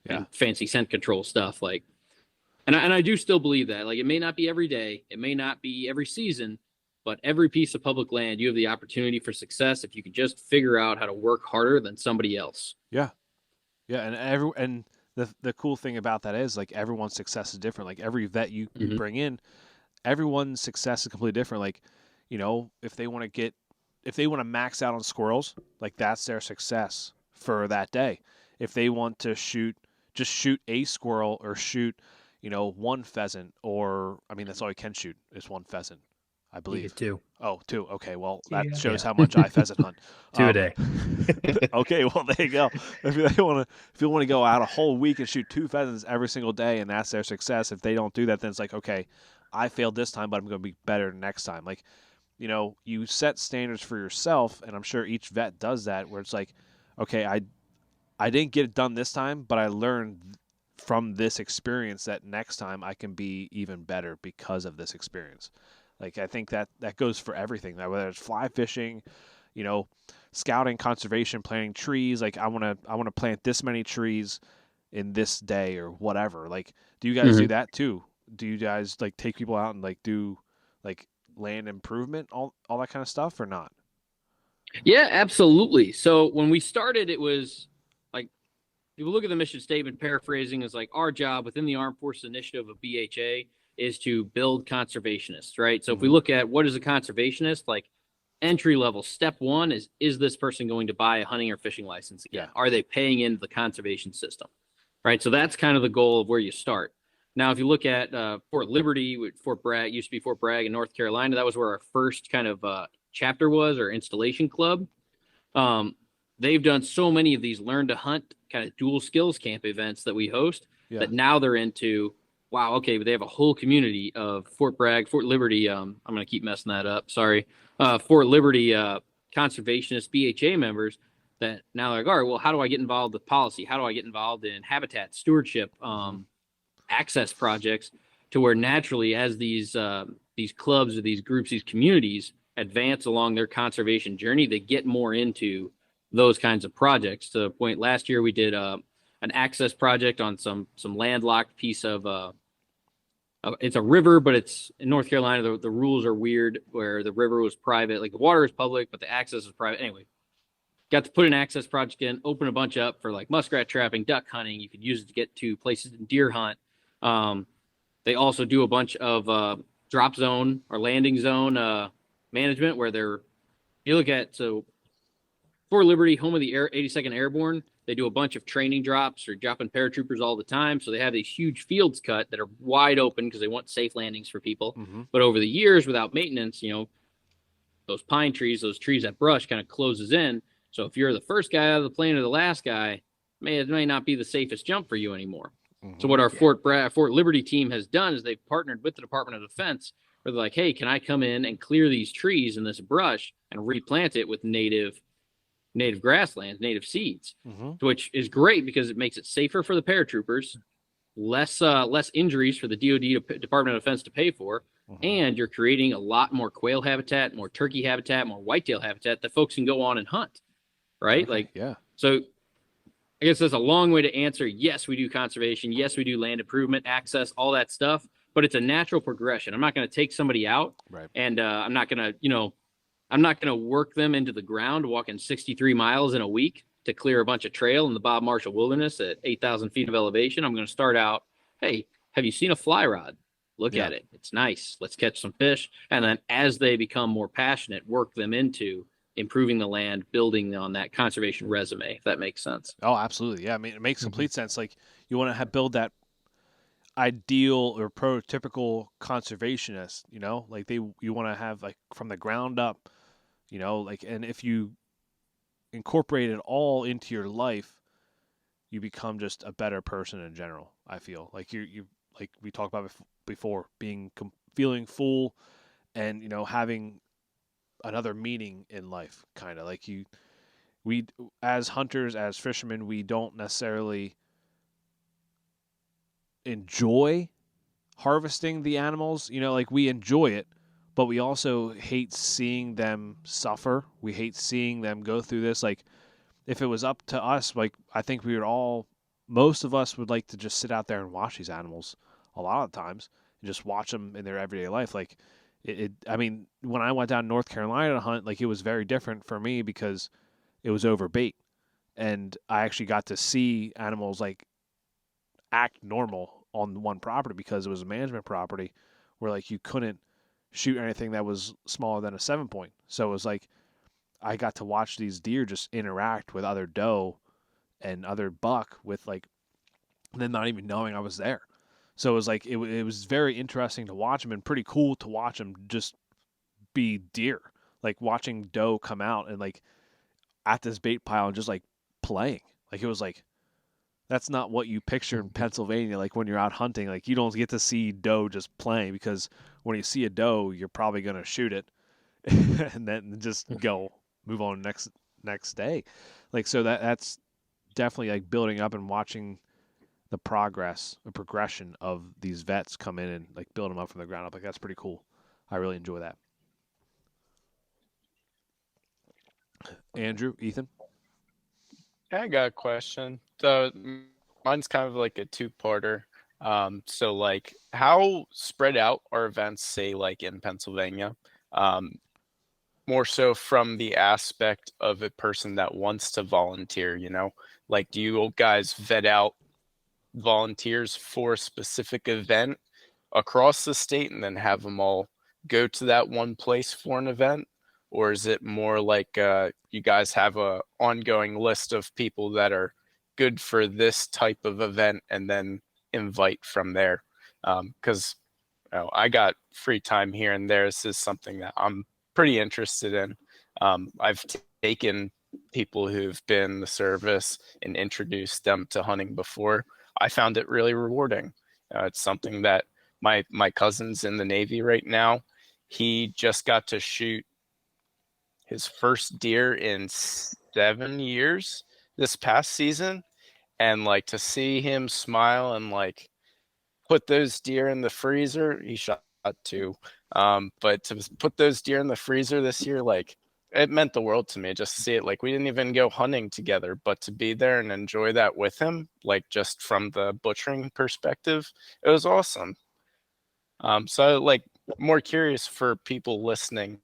and fancy scent control stuff. Like, and I do still believe that. Like, it may not be every day, it may not be every season, but every piece of public land, you have the opportunity for success if you can just figure out how to work harder than somebody else. Yeah. Yeah. And the cool thing about that is like everyone's success is different. Like every vet you bring in, everyone's success is completely different. Like, if they want to max out on squirrels, like that's their success for that day. If they want to shoot a squirrel or shoot, one pheasant, or that's all you can shoot is one pheasant, I believe. You get two. Oh, two. Okay, well that shows how much I pheasant hunt. Two a day. Okay, well there you go. If you want to go out a whole week and shoot two pheasants every single day, and that's their success. If they don't do that, then it's like, okay, I failed this time, but I'm going to be better next time. Like, you set standards for yourself, and I'm sure each vet does that, where it's like, okay, I didn't get it done this time, but I learned from this experience that next time I can be even better because of this experience. Like, I think that goes for everything, that whether it's fly fishing, scouting, conservation, planting trees. Like, I want to plant this many trees in this day or whatever. Like, do you guys do that too? Do you guys like take people out and like do like land improvement, all that kind of stuff, or not? Yeah, absolutely. So when we started, it was like, if you look at the mission statement, paraphrasing, is like our job within the Armed Forces Initiative of BHA is to build conservationists, right? So if we look at what is a conservationist, like entry level, step one is this person going to buy a hunting or fishing license again? Yeah. Are they paying into the conservation system, right? So that's kind of the goal of where you start. Now, if you look at Fort Liberty, Fort Bragg, used to be Fort Bragg in North Carolina, that was where our first kind of chapter was, or installation club. They've done so many of these learn to hunt kind of dual skills camp events that we host that now they're into, wow, okay, but they have a whole community of Fort Bragg, Fort Liberty. I'm going to keep messing that up. Sorry. Fort Liberty conservationist BHA members that now they're like, all right, well, how do I get involved with policy? How do I get involved in habitat stewardship, access projects, to where naturally as these clubs or these groups, these communities advance along their conservation journey, they get more into those kinds of projects. To the point, last year we did an access project on some landlocked piece of it's a river, but it's in North Carolina. The rules are weird where the river was private, like the water is public, but the access is private. Anyway, got to put an access project in, open a bunch up for like muskrat trapping, duck hunting. You could use it to get to places in deer hunt. They also do a bunch of drop zone or landing zone management where you look at, so Fort Liberty, home of the 82nd Airborne, they do a bunch of training drops or dropping paratroopers all the time. So they have these huge fields cut that are wide open because they want safe landings for people. But over the years, without maintenance, those pine trees, those trees, that brush kind of closes in. So if you're the first guy out of the plane or the last guy, it may not be the safest jump for you anymore. So what our Fort Liberty team has done is they've partnered with the Department of Defense, where they're like, hey, can I come in and clear these trees and this brush and replant it with native native grasslands, native seeds, Mm-hmm. which is great because it makes it safer for the paratroopers, less injuries for the DoD Department of Defense to pay for, Mm-hmm. and you're creating a lot more quail habitat, more turkey habitat, more whitetail habitat that folks can go on and hunt, right? Okay, Like, yeah. so I guess that's a long way to answer. Yes, we do conservation. Yes, we do land improvement, access, all that stuff. But it's a natural progression. I'm not going to take somebody out, Right. and I'm not going to, I'm not going to work them into the ground walking 63 miles in a week to clear a bunch of trail in the Bob Marshall Wilderness at 8,000 feet of elevation. I'm going to start out, hey, have you seen a fly rod? Look Yeah. at it. It's nice. Let's catch some fish. And then as they become more passionate, work them into improving the land, building on that conservation resume, if that makes sense. Oh, absolutely. Yeah, I mean, it makes complete sense. Like, you want to build that ideal or prototypical conservationist, like you want to have, like, from the ground up, like, and if you incorporate it all into your life, you become just a better person in general. I feel like you like we talked about before, feeling full, and having another meaning in life, kind of like we as hunters, as fishermen, we don't necessarily enjoy harvesting the animals, like we enjoy it, but we also hate seeing them suffer. We hate seeing them go through this. Like, if it was up to us, like, I think most of us would like to just sit out there and watch these animals a lot of times and just watch them in their everyday life. Like, I mean, when I went down to North Carolina to hunt, like, it was very different for me because it was over bait, and I actually got to see animals, like, act normal on one property because it was a management property where, like, you couldn't shoot anything that was smaller than a 7-point. So it was like I got to watch these deer just interact with other doe and other buck with, like, them not even knowing I was there. So it was like it was very interesting to watch them, and pretty cool to watch them just be deer, like watching doe come out and, like, at this bait pile and just, like, playing. Like, it was like, that's not what you picture in Pennsylvania. Like, when you're out hunting, like, you don't get to see doe just playing, because when you see a doe, you're probably going to shoot it and then just move on next day. Like, so that's definitely, like, building up and watching the progression of these vets come in and, like, build them up from the ground up. Like, that's pretty cool. I really enjoy that. Andrew, Ethan? I got a question. So mine's kind of like a two-parter. So, like, how spread out are events, say, like, in Pennsylvania? More so from the aspect of a person that wants to volunteer, Like, do you guys vet out volunteers for a specific event across the state and then have them all go to that one place for an event? Or is it more like you guys have a ongoing list of people that are good for this type of event and then invite from there? Because I got free time here and there. This is something that I'm pretty interested in. I've taken people who've been in the service and introduced them to hunting before. I found it really rewarding. It's something that my cousin's in the Navy right now. He just got to shoot his first deer in 7 years this past season, and, like, to see him smile and, like, put those deer in the freezer. He shot 2, but to put those deer in the freezer this year, like, it meant the world to me just to see it. Like, we didn't even go hunting together, but to be there and enjoy that with him, like, just from the butchering perspective, it was awesome. So, like, more curious for people listening,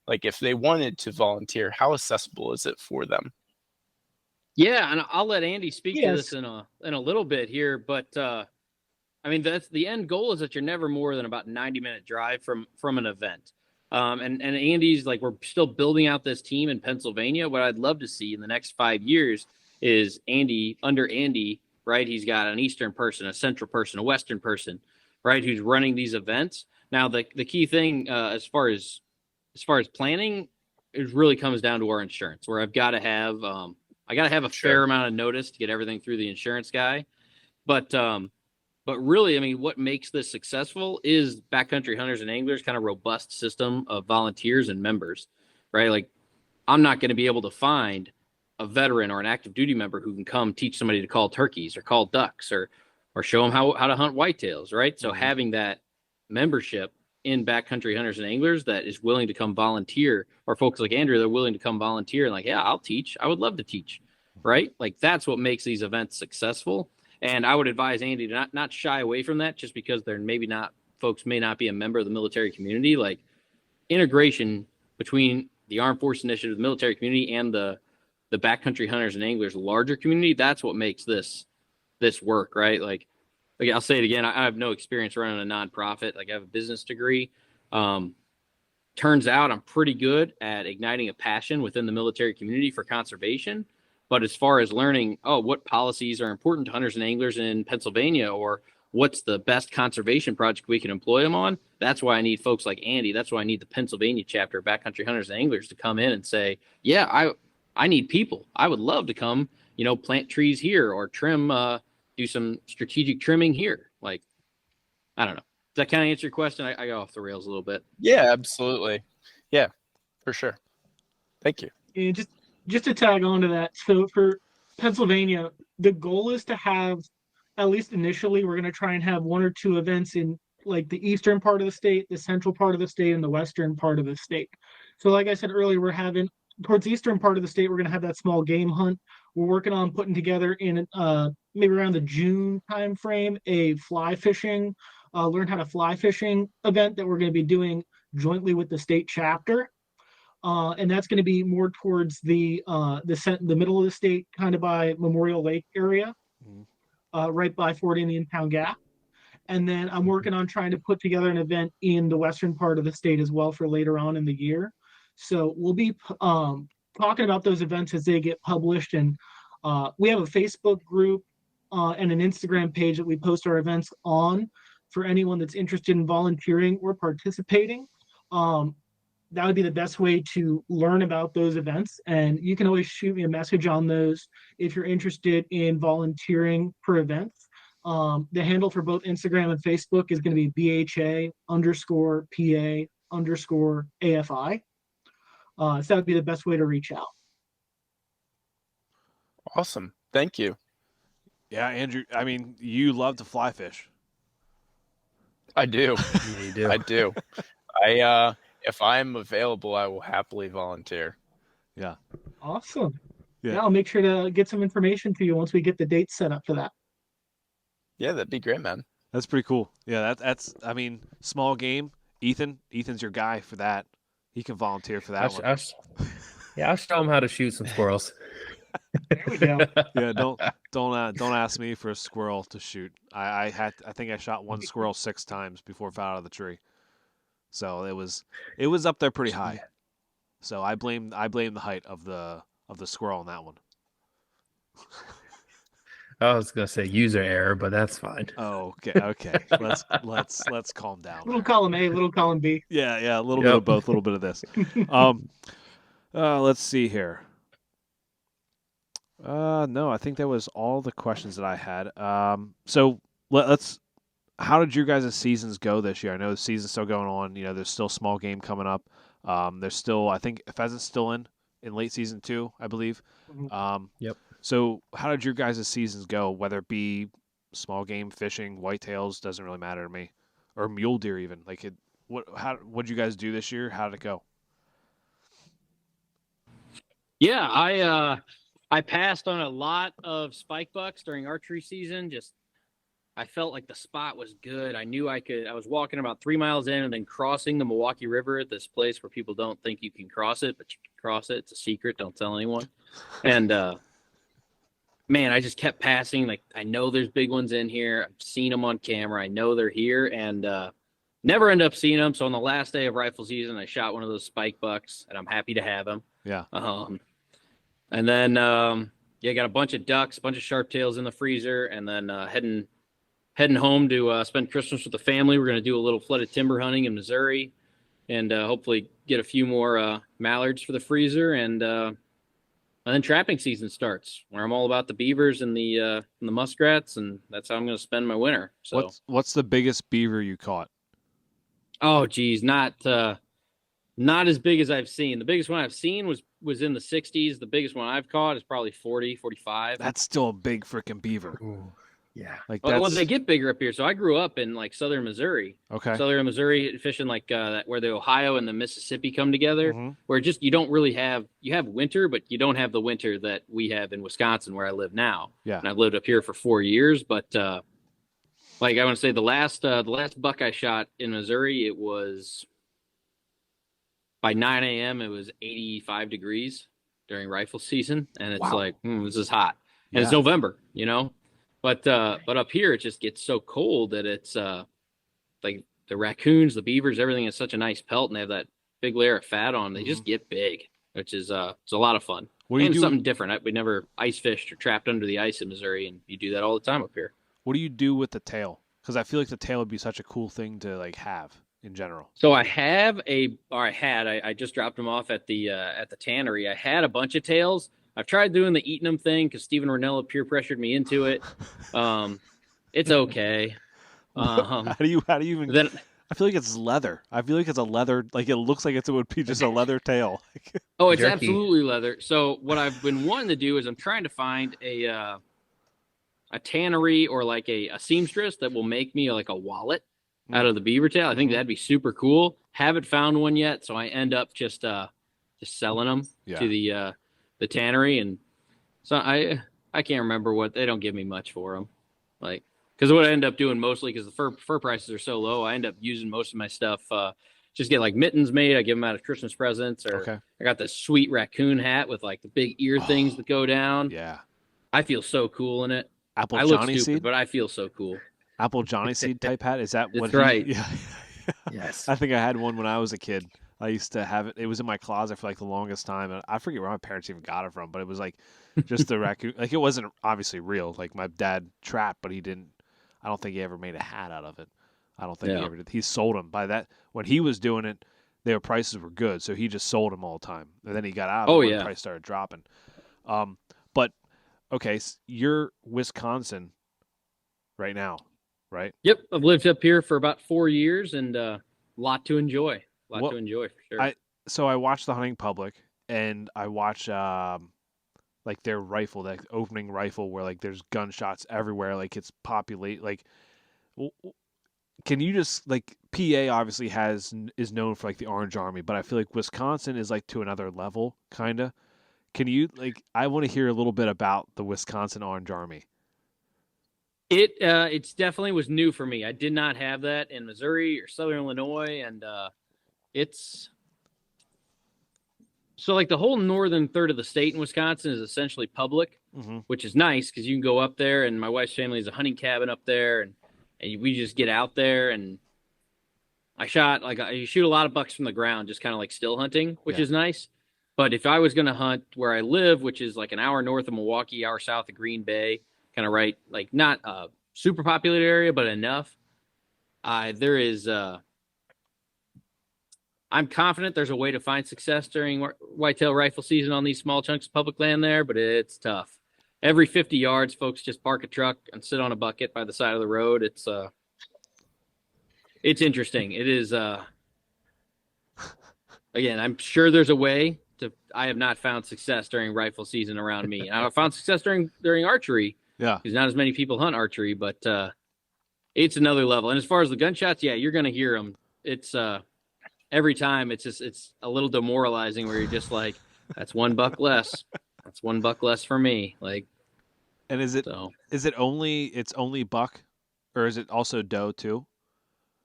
like, if they wanted to volunteer, how accessible is it for them? Yeah, and I'll let Andy speak to Yes. this in a little bit here, but I mean, that's the end goal, is that you're never more than about 90-minute drive from an event. And Andy's like, we're still building out this team in Pennsylvania. What I'd love to see in the next 5 years is under Andy, right? He's got an Eastern person, a Central person, a Western person, right? Who's running these events. Now, the key thing as far as planning, it really comes down to our insurance, where I've got to have a fair amount of notice to get everything through the insurance guy. But really, I mean, what makes this successful is Backcountry Hunters and Anglers' kind of robust system of volunteers and members, right? Like, I'm not going to be able to find a veteran or an active duty member who can come teach somebody to call turkeys or call ducks or show them how to hunt whitetails, right? So having that membership in backcountry hunters and anglers that is willing to come volunteer, or folks like Andrew, they're willing to come volunteer and like, yeah, I'll teach. I would love to teach, right? Like that's what makes these events successful. And I would advise Andy to not shy away from that just because they're folks may not be a member of the military community. Like integration between the Armed Forces Initiative, the military community, and the backcountry hunters and anglers larger community, that's what makes this work, right? Like I'll say it again, I have no experience running a nonprofit. Like I have a business degree. Turns out I'm pretty good at igniting a passion within the military community for conservation. But as far as learning, what policies are important to hunters and anglers in Pennsylvania, or what's the best conservation project we can employ them on, that's why I need folks like Andy. That's why I need the Pennsylvania chapter of Backcountry Hunters and Anglers to come in and say, yeah, I need people. I would love to come, plant trees here or trim, do some strategic trimming here. Like, I don't know. Does that kind of answer your question? I go off the rails a little bit. Yeah, absolutely. Yeah, for sure. Thank you. And just to tag on to that, so for Pennsylvania, the goal is to have, at least initially, we're going to try and have 1 or 2 events in like the eastern part of the state, the central part of the state, and the western part of the state. So like I said earlier, we're having towards the eastern part of the state, we're going to have that small game hunt. We're working on putting together in maybe around the June timeframe a fly fishing, learn how to fly fishing event that we're going to be doing jointly with the state chapter. And that's going to be more towards the middle of the state, kind of by Memorial Lake area, right by Fort Indian Town Gap. And then I'm working on trying to put together an event in the western part of the state as well for later on in the year. So we'll be talking about those events as they get published. And we have a Facebook group and an Instagram page that we post our events on for anyone that's interested in volunteering or participating. That would be the best way to learn about those events. And you can always shoot me a message on those if you're interested in volunteering for events. The handle for both Instagram and Facebook is going to be BHA_PA_AFI. So that would be the best way to reach out. Awesome. Thank you. Yeah, Andrew, I mean, you love to fly fish. I do. Yeah, you do. I do. If I'm available, I will happily volunteer. Yeah. Awesome. Yeah. Yeah, I'll make sure to get some information to you once we get the date set up for that. Yeah, that'd be great, man. That's pretty cool. Yeah, that's I mean, small game. Ethan's your guy for that. He can volunteer for that one. I'll show him how to shoot some squirrels. There we go. Yeah, don't ask me for a squirrel to shoot. I think I shot one squirrel 6 times before it fell out of the tree. So it was up there pretty high. So I blame the height of the squirrel on that one. I was gonna say user error, but that's fine. Oh, okay. Let's calm down. Little column A, little column B. Yeah, a little bit of both, a little bit of this. Let's see here. No, I think that was all the questions that I had. So let's. How did your guys' seasons go this year? I know the season's still going on. There's still small game coming up. There's still, I think, pheasant's still in late season 2, I believe. Yep. So how did your guys' seasons go? Whether it be small game fishing, whitetails, doesn't really matter to me, or mule deer even. Like, what'd you guys do this year? How did it go? Yeah, I passed on a lot of spike bucks during archery season. I felt like the spot was good. I knew I could. I was walking about 3 miles in and then crossing the Milwaukee River at this place where people don't think you can cross it, but you can cross it. It's a secret. Don't tell anyone. And man, I just kept passing. Like, I know there's big ones in here. I've seen them on camera. I know they're here, and never end up seeing them. So on the last day of rifle season, I shot one of those spike bucks, and I'm happy to have them. Yeah. And then got a bunch of ducks, a bunch of sharptails in the freezer, and then heading home to spend Christmas with the family. We're going to do a little flooded timber hunting in Missouri, and hopefully get a few more mallards for the freezer. And then trapping season starts, where I'm all about the beavers and the muskrats, and that's how I'm going to spend my winter. So what's the biggest beaver you caught? Oh, geez, not Not as big as I've seen. The biggest one I've seen was in the 60s. The biggest one I've caught is probably 40, 45. That's still a big freaking beaver. Ooh, yeah. Like Well, that's they get bigger up here. So I grew up in like southern Missouri. okay. Southern Missouri, fishing like where the Ohio and the Mississippi come together, Mhm. where just you don't really have winter, but you don't have the winter that we have in Wisconsin where I live now. Yeah. And I've lived up here for 4 years, but like I want to say the last buck I shot in Missouri, it was by 9 a.m. it was 85 degrees during rifle season, and it's Wow. like this is hot, and it's Yeah. November, but up here it just gets so cold that it's like the raccoons, the beavers, everything is such a nice pelt, and they have that big layer of fat on. They just get big, which is it's a lot of fun. What do you And do? something different. We never ice fished or trapped under the ice in Missouri, and you do that all the time up here. What do you do with the tail? Because I feel like the tail would be such a cool thing to like have in general. So I just dropped them off at the tannery. I had a bunch of tails. I've tried doing the eating them thing because Steven Ranella peer pressured me into it. It's okay. How do you even? Then I feel like it's leather. I feel like it's a leather. Like it looks like it would be just a leather tail. oh, it's Jerky. absolutely leather. So what I've been wanting to do is I'm trying to find a tannery or like a seamstress that will make me like a wallet out of the beaver tail. I think that'd be super cool. Haven't found one yet, so I end up just selling them to the tannery, and so I can't remember what they don't give me much for them, like because what I end up doing mostly because the fur prices are so low, I end up using most of my stuff. Just get like mittens made. I give them out as Christmas presents, or Okay. I got this sweet raccoon hat with like the big ear things that go down. Yeah. I feel so cool in it. Apple I look Johnny stupid, seed. but I feel so cool. Apple Johnny seed type hat. Is that what? That's right. Yeah. Yes. I think I had one when I was a kid. I used to have it. It was in my closet for like the longest time. And I forget where my parents even got it from, but it was like just the raccoon. Like it wasn't obviously real. Like my dad trapped, but he didn't. I don't think he ever made a hat out of it. I don't think he Yeah. ever did. He sold them by that when he was doing it. Their prices were good, so he just sold them all the time. And then he got out of it when the price started dropping. But okay, so you're Wisconsin right now, right? Yep, I've lived up here for about 4 years, and a lot to enjoy. Well, To enjoy for sure. So I watch the Hunting Public, and I watch like their rifle, that opening rifle, where like there's gunshots everywhere, like it's populate. Like, can you just like PA obviously is known for like the Orange Army, but I feel like Wisconsin is like to another level, kind of. Can you like? I want to hear a little bit about the Wisconsin Orange Army. It's definitely was new for me. I did not have that in Missouri or Southern Illinois, and it's so like the whole northern third of the state in Wisconsin is essentially public, which is nice because you can go up there, and my wife's family has a hunting cabin up there, and we just get out there, and I shoot a lot of bucks from the ground, just kind of like still hunting, which is nice. But if I was going to hunt where I live, which is like an hour north of Milwaukee, hour south of Green Bay, kind of right, like not a super populated area, but enough. There is, I'm confident there's a way to find success during whitetail rifle season on these small chunks of public land there, but it's tough. Every 50 yards, folks just park a truck and sit on a bucket by the side of the road. It's interesting. It is, again, I'm sure there's a way to, I have not found success during rifle season around me. I've found success during archery. Yeah. Because not as many people hunt archery, but it's another level. And as far as the gunshots, yeah, you're going to hear them. It's every time it's a little demoralizing where you're just like, that's one buck less. That's one buck less for me. Like, and is it only buck, or is it also doe too?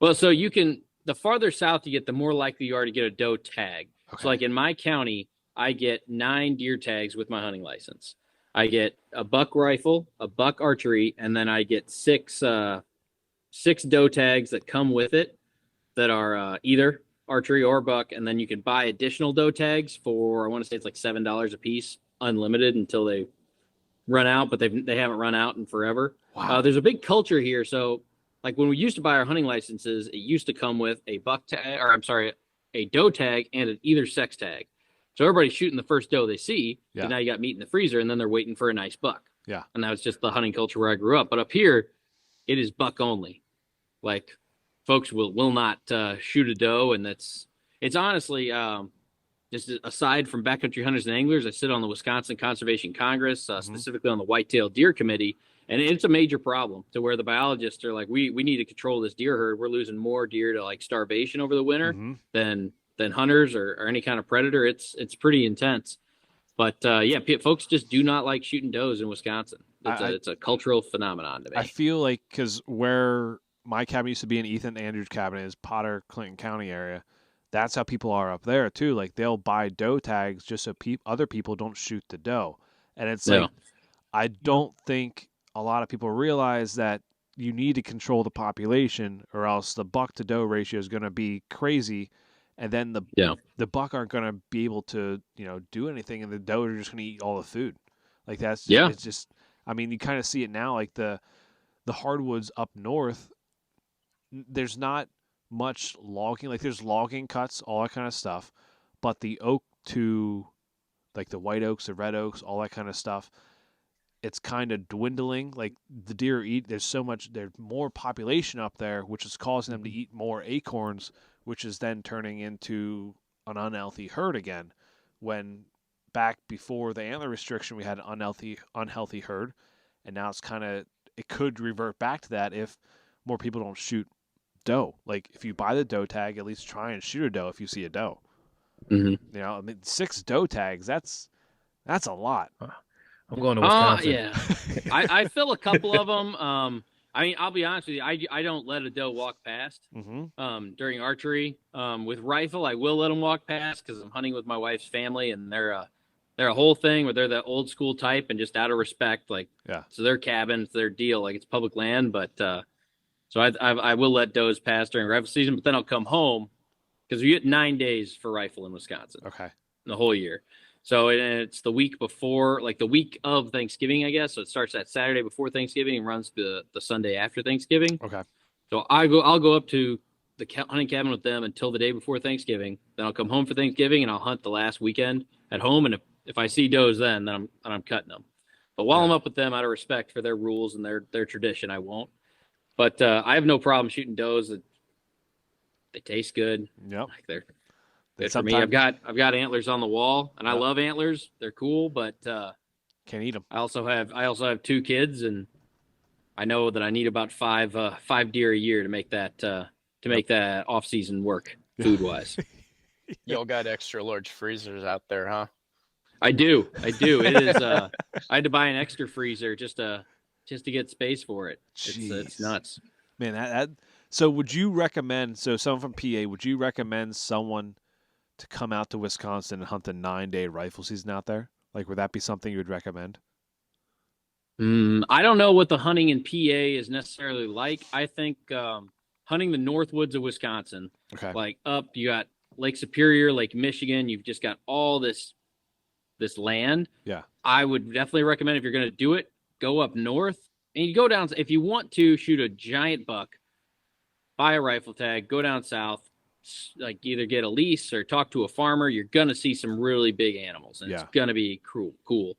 Well, so the farther south you get, the more likely you are to get a doe tag. Okay. So like in my county, I get 9 deer tags with my hunting license. I get a buck rifle, a buck archery, and then I get 6 doe tags that come with it that are either archery or buck, and then you can buy additional doe tags for, I want to say it's like $7 a piece, unlimited until they run out, but they haven't run out in forever. Wow. There's a big culture here. So like when we used to buy our hunting licenses, it used to come with a a doe tag and an either sex tag. So everybody's shooting the first doe they see. Yeah. Now you got meat in the freezer, and then they're waiting for a nice buck. Yeah. And that was just the hunting culture where I grew up. But up here, it is buck only. Like folks will not shoot a doe, and it's honestly just aside from backcountry hunters and anglers, I sit on the Wisconsin Conservation Congress, specifically on the whitetail deer committee, and it's a major problem to where the biologists are like, we need to control this deer herd. We're losing more deer to like starvation over the winter than hunters or any kind of predator. It's pretty intense. But yeah, folks just do not like shooting does in Wisconsin. It's a cultural phenomenon to me. I feel like because where my cabin used to be in Ethan Andrews' cabin is Potter, Clinton County area. That's how people are up there too. Like they'll buy doe tags just so other people don't shoot the doe. And it's like, I don't think a lot of people realize that you need to control the population or else the buck to doe ratio is going to be crazy. And then the buck aren't going to be able to, do anything. And the doe are just going to eat all the food. Like it's just, I mean, you kind of see it now, like the hardwoods up north, there's not much logging. Like there's logging cuts, all that kind of stuff, but the oak to like the white oaks, the red oaks, all that kind of stuff, it's kind of dwindling. Like the deer there's more population up there, which is causing them to eat more acorns, which is then turning into an unhealthy herd again. When back before the antler restriction, we had an unhealthy herd, and now it could revert back to that if more people don't shoot doe. Like if you buy the doe tag, at least try and shoot a doe if you see a doe. I mean, 6 doe tags, that's a lot. I'm going to Wisconsin. Yeah. I fill a couple of them. I mean, I'll be honest with you, I don't let a doe walk past during archery. With rifle, I will let them walk past because I'm hunting with my wife's family, and they're a whole thing where they're the old school type, and just out of respect, like, it's their cabin, it's their deal, like it's public land. But so I will let does pass during rifle season, but then I'll come home because we get 9 days for rifle in Wisconsin. Okay. The whole year. So it's the week before, like the week of Thanksgiving, I guess. So it starts that Saturday before Thanksgiving and runs the Sunday after Thanksgiving. Okay. So I'll go up to the hunting cabin with them until the day before Thanksgiving. Then I'll come home for Thanksgiving and I'll hunt the last weekend at home. And if I see does then I'm cutting them. But while I'm up with them, out of respect for their rules and their tradition, I won't. But I have no problem shooting does. They taste good. Yep. Like they're good for me. I've got antlers on the wall, and I love antlers. They're cool, but can't eat them. I also have 2 kids, and I know that I need about 5 deer a year to make that off season work food wise. Y'all got extra large freezers out there, huh? I do. It is. I had to buy an extra freezer just to get space for it. It's nuts, man. So would you recommend? So someone from PA, would you recommend someone to come out to Wisconsin and hunt the 9-day rifle season out there? Like, would that be something you would recommend? I don't know what the hunting in PA is necessarily like. I think hunting the north woods of Wisconsin, like up, you got Lake Superior, Lake Michigan. You've just got all this land. Yeah. I would definitely recommend if you're going to do it, go up north and you go down. If you want to shoot a giant buck, buy a rifle tag, go down south, like either get a lease or talk to a farmer. You're going to see some really big animals, and it's going to be cool.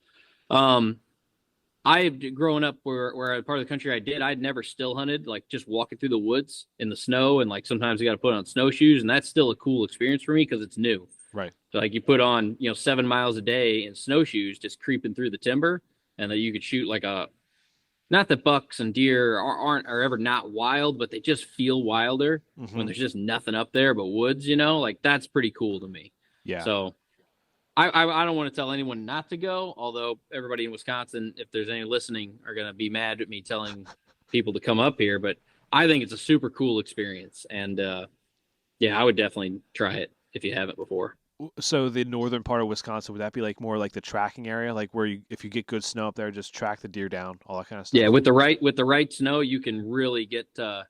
I've grown up where part of the country I'd never still hunted, like just walking through the woods in the snow. And like, sometimes you got to put on snowshoes, and that's still a cool experience for me because it's new. Right. So like you put on, 7 miles a day in snowshoes, just creeping through the timber, and that you could shoot like not that bucks and deer are ever not wild, but they just feel wilder when there's just nothing up there but woods, like that's pretty cool to me. Yeah. So I don't want to tell anyone not to go, although everybody in Wisconsin, if there's any listening, are going to be mad at me telling people to come up here. But I think it's a super cool experience. And I would definitely try it if you haven't before. So the northern part of Wisconsin, would that be like more like the tracking area, like where if you get good snow up there, just track the deer down, all that kind of stuff? Yeah, with the right snow, you can really get some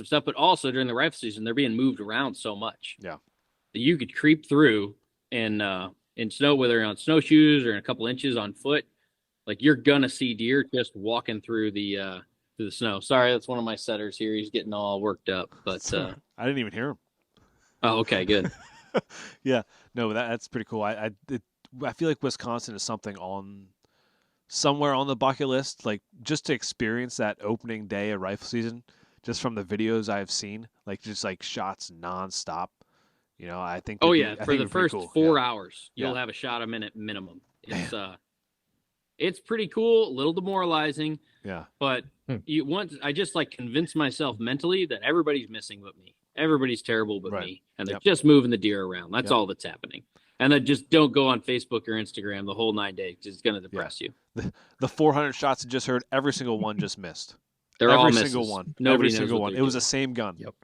stuff. But also during the rifle season, they're being moved around so much. Yeah, that you could creep through in snow, whether on snowshoes or in a couple inches on foot. Like you're gonna see deer just walking through the snow. Sorry, that's one of my setters here. He's getting all worked up, but I didn't even hear him. Oh, okay, good. Yeah, no, that's pretty cool. I feel like Wisconsin is something somewhere on the bucket list, like just to experience that opening day of rifle season, just from the videos I've seen, like just like shots nonstop. You know, I think. Oh they'd be- yeah, I for think the it'd be pretty first cool. 4 hours, you'll Yeah. have a shot a minute minimum. It's pretty cool, a little demoralizing, Yeah. but I just like convinced myself mentally that everybody's missing but me. Everybody's terrible but Right. me, and they're Yep. just moving the deer around. That's Yep. all that's happening. And then just don't go on Facebook or Instagram the whole 9 days. It's going to depress you. The 400 shots I just heard, every single one just missed. They're every all single misses. one. Nobody every knows single what one. they're It was the doing. same gun. Yep.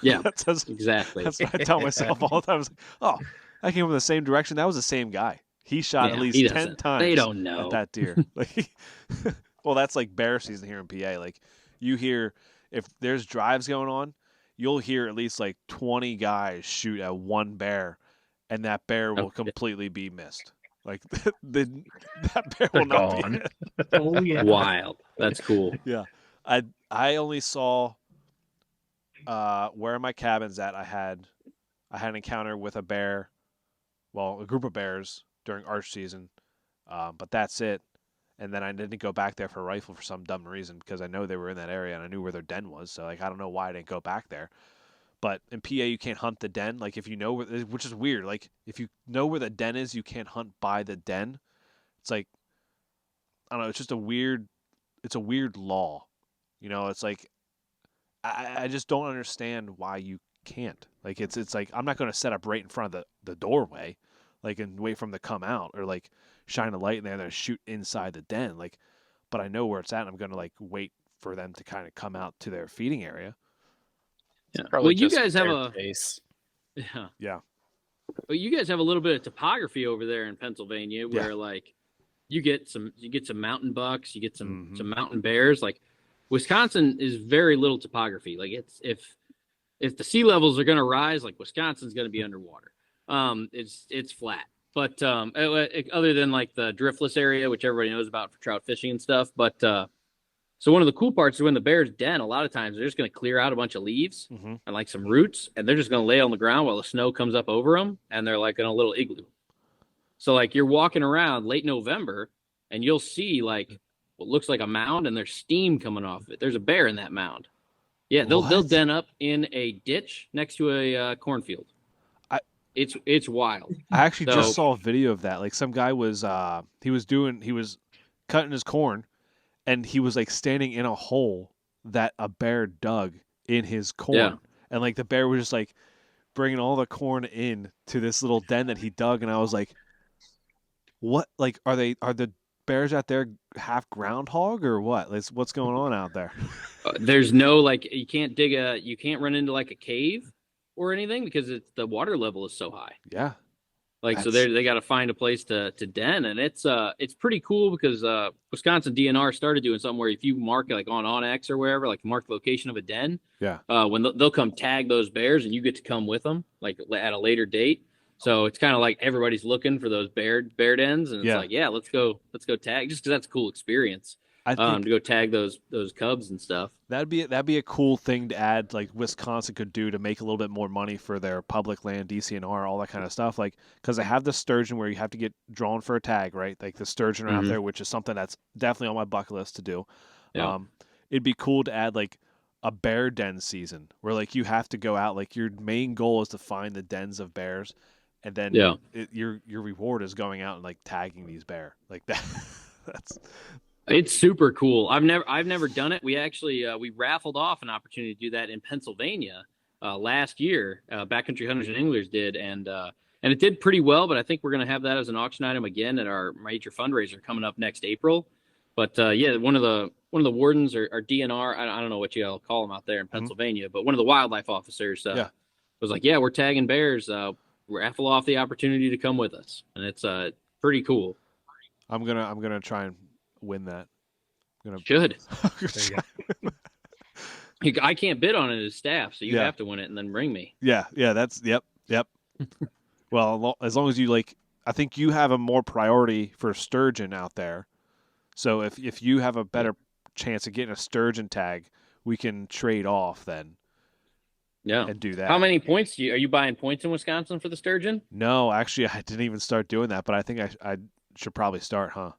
Yeah, that's exactly. That's what I tell myself all the time. I was like, oh, I came from the same direction. That was the same guy. He shot at Yeah, least he 10 doesn't. times They don't know. at that deer. Like, well, that's like bear season here in PA. Like, you hear, if there's drives going on, you'll hear at least like 20 guys shoot at one bear, and that bear will completely be missed. Like, that bear They're will not gone. be hit. Oh yeah. Wild. That's cool. Yeah. I only saw where my cabin's at. I had an encounter with a bear, well, a group of bears during arch season, but that's it. And then I didn't go back there for a rifle for some dumb reason because I know they were in that area and I knew where their den was. So like I don't know why I didn't go back there. But in PA you can't hunt the den. Like if you know which is weird. Like if you know where the den is, you can't hunt by the den. It's like I don't know. It's just a weird law. You know, it's like I just don't understand why you can't. Like it's like I'm not going to set up right in front of the doorway, like and wait for them to come out or like shine a light in there and then shoot inside the den. Like, but I know where it's at. And I'm going to like wait for them to kind of come out to their feeding area. Yeah. Probably Well, you just guys have their a pace. yeah. Yeah. Well, you guys have a little bit of topography over there in Pennsylvania where Yeah. like you get some mountain bucks, you get some mountain bears. Like Wisconsin is very little topography. Like it's if the sea levels are going to rise, like Wisconsin's going to be underwater. It's flat. But other than like the driftless area, which everybody knows about for trout fishing and stuff. But so one of the cool parts is when the bears den, a lot of times they're just going to clear out a bunch of leaves and like some roots, and they're just going to lay on the ground while the snow comes up over them, and they're like in a little igloo. So like you're walking around late November, and you'll see like what looks like a mound, and there's steam coming off of it. There's a bear in that mound. Yeah, they'll den up in a ditch next to a cornfield. It's wild. I actually just saw a video of that. Like some guy was he was cutting his corn and he was like standing in a hole that a bear dug in his corn. Yeah. And like the bear was just like bringing all the corn in to this little den that he dug. And I was like, what? Like, are the bears out there half groundhog or what? Like, what's going on out there? There's no like you can't run into like a cave or anything because the water level is so high. Yeah. Like so they got to find a place to den, and it's pretty cool because Wisconsin DNR started doing something where if you mark like on X or wherever, like mark the location of a den, when they'll come tag those bears and you get to come with them like at a later date. So it's kind of like everybody's looking for those bear dens, and it's like let's go tag just because that's a cool experience. I think to go tag those cubs and stuff. That'd be a cool thing to add, like Wisconsin could do to make a little bit more money for their public land, DCNR, all that kind of stuff. Like, because they have the sturgeon where you have to get drawn for a tag, right? Like the sturgeon are out there, which is something that's definitely on my bucket list to do. Yeah. It'd be cool to add like a bear den season where like you have to go out, like your main goal is to find the dens of bears, and then your reward is going out and like tagging these bear like that. It's super cool. I've never done it. We actually we raffled off an opportunity to do that in Pennsylvania last year. Backcountry Hunters and Anglers did, and it did pretty well. But I think we're going to have that as an auction item again at our major fundraiser coming up next April. But one of the wardens or DNR, I don't know what you all call them out there in Pennsylvania, but one of the wildlife officers was like, we're tagging bears. Raffle off the opportunity to come with us, and it's pretty cool. I'm gonna try and win that. Should. I can't bid on it as staff, so you have to win it and then bring me. Yeah, that's yep. Well, as long as you like, I think you have a more priority for sturgeon out there. So if you have a better chance of getting a sturgeon tag, we can trade off then. Yeah, and do that. How many points are you buying points in Wisconsin for the sturgeon? No, actually, I didn't even start doing that, but I think I should probably start, huh?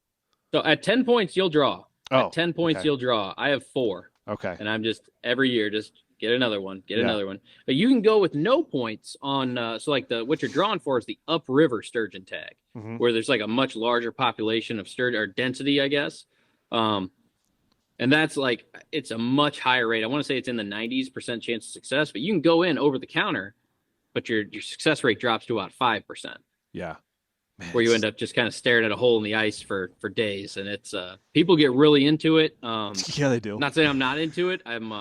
So at 10 points, you'll draw. Oh, at 10 points, you'll draw. I have 4. Okay. And I'm just every year just get another one, get Yeah. another one. But you can go with no points on so like what you're drawing for is the upriver sturgeon tag, Mm-hmm. where there's like a much larger population of sturgeon or density, I guess. And that's like it's a much higher rate. I want to say it's in the 90% chance of success, but you can go in over the counter, but your success rate drops to about 5%. Yeah. Man, Where you end up just kind of staring at a hole in the ice for days, and it's people get really into it. Yeah, they do. Not saying I'm not into it. I'm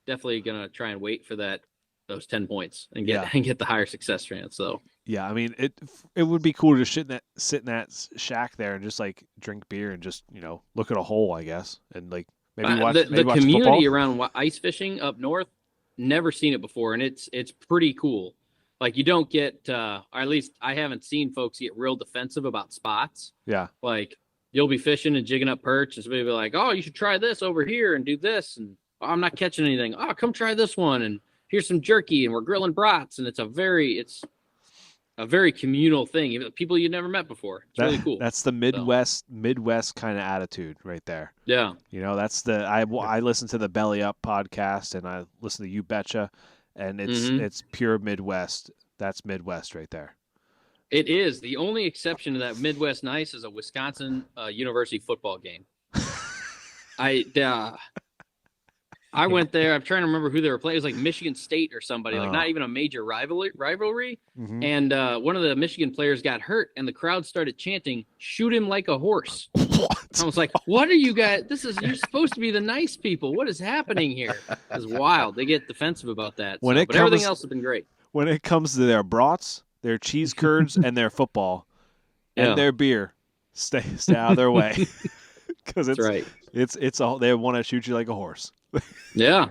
definitely gonna try and wait for those 10 points and get the higher success chance. So yeah, I mean it would be cool to sit in that shack there and just like drink beer and just look at a hole, I guess, and like maybe watch the maybe watch community football. around ice fishing up north. Never seen it before, and it's pretty cool. Like you don't get, or at least I haven't seen folks get real defensive about spots. Yeah. Like you'll be fishing and jigging up perch, and somebody will be like, "Oh, you should try this over here and do this," and oh, I'm not catching anything. Oh, come try this one, and here's some jerky, and we're grilling brats, and it's a very communal thing. Even people you've never met before. It's really cool. That's the Midwest kind of attitude right there. Yeah. That's I listen to the Belly Up podcast and I listen to You Betcha, and it's pure Midwest. That's Midwest right there. It is. The only exception to that Midwest nice is a Wisconsin University football game. I went there. I'm trying to remember who they were playing. It was like Michigan State or somebody, like not even a major rivalry. Mm-hmm. And one of the Michigan players got hurt, and the crowd started chanting, "Shoot him like a horse." What? I was like, "What are you guys? You're supposed to be the nice people. What is happening here?" It's wild. They get defensive about that. But everything else has been great. When it comes to their brats, their cheese curds, and their football, and their beer, stay out of their way, because it's right. It's all they want to shoot you like a horse. Yeah.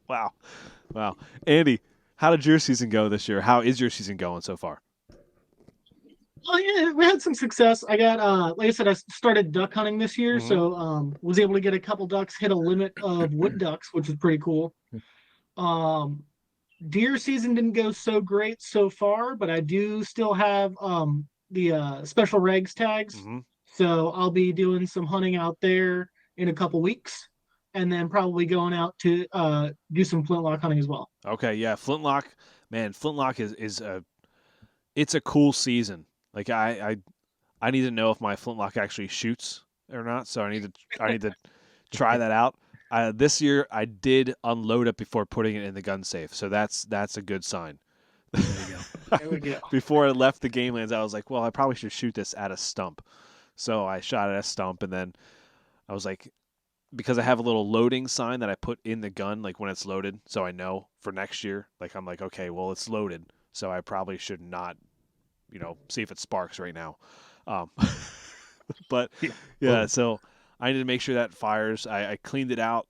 Wow. Andy, how did your season go this year? How is your season going so far? Oh yeah, we had some success. I got like I said, I started duck hunting this year, so was able to get a couple ducks, hit a limit of wood ducks, which was pretty cool. Deer season didn't go so great so far, but I do still have the special regs tags. Mm-hmm. So I'll be doing some hunting out there in a couple weeks, and then probably going out to do some flintlock hunting as well. Okay, yeah, Flintlock, man, Flintlock is it's a cool season. Like I need to know if my Flintlock actually shoots or not, so I need to try that out. This year I did unload it before putting it in the gun safe, so that's a good sign. There we go. Before I left the game lands, I was like, well, I probably should shoot this at a stump. So I shot at a stump, and then I was like, because I have a little loading sign that I put in the gun, like when it's loaded, so I know for next year. Like I'm like, okay, well it's loaded, so I probably should not, see if it sparks right now. But yeah, so I need to make sure that fires. I cleaned it out.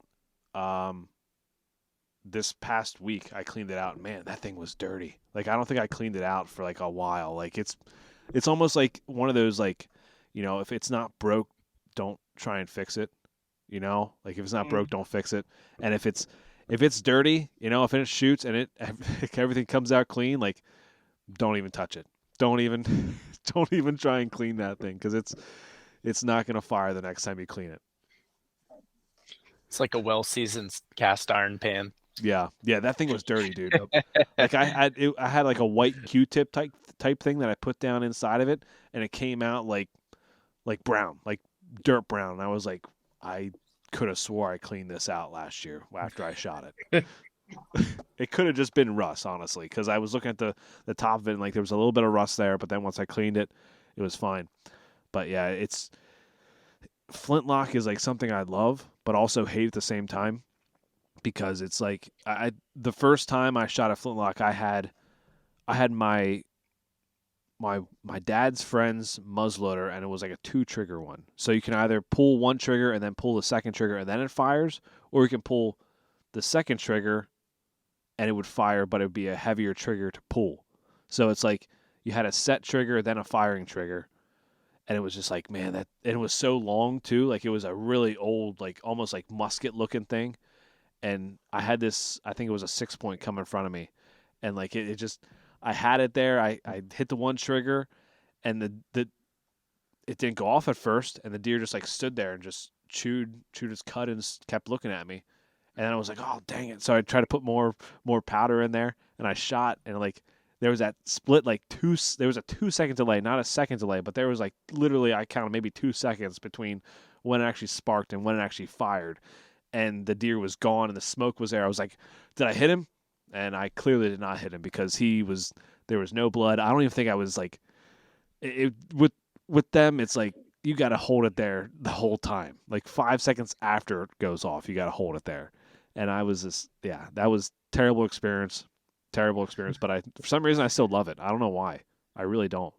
This past week I cleaned it out. Man, that thing was dirty. Like I don't think I cleaned it out for like a while. Like it's almost like one of those like, if it's not broke, don't try and fix it. Like if it's not broke, don't fix it. And if it's dirty, if it shoots and everything comes out clean, like don't even touch it. Don't even try and clean that thing, because it's not going to fire the next time you clean it. It's like a well-seasoned cast iron pan. Yeah, that thing was dirty, dude. Like I had like a white Q-tip type thing that I put down inside of it, and it came out like brown, like dirt brown. And I was like, I could have swore I cleaned this out last year after I shot it. It could have just been rust, honestly, because I was looking at the top of it and like there was a little bit of rust there, but then once I cleaned it, it was fine. But yeah, Flintlock is like something I love, but also hate at the same time, because it's like the first time I shot a Flintlock, I had my dad's friend's muzzleloader, and it was like a 2-trigger one. So you can either pull one trigger and then pull the second trigger and then it fires, or you can pull the second trigger and it would fire, but it would be a heavier trigger to pull. So it's like you had a set trigger, then a firing trigger, and it was just like, man, and it was so long too. Like it was a really old, like almost like musket looking thing. And I had this, I think it was a 6-point come in front of me, and like it just, I had it there. I hit the one trigger, and it didn't go off at first, and the deer just like stood there and just chewed his cud and kept looking at me. And then I was like, oh, dang it. So I tried to put more powder in there, and I shot, and like there was that split, like there was a 2-second delay, not a second delay, but there was like literally, I counted maybe 2 seconds between when it actually sparked and when it actually fired. And the deer was gone and the smoke was there. I was like, did I hit him? And I clearly did not hit him because there was no blood. I don't even think I was like, with them, it's like, you got to hold it there the whole time. Like 5 seconds after it goes off, you got to hold it there. And I was just, yeah, that was terrible experience. But for some reason, I still love it. I don't know why. I really don't.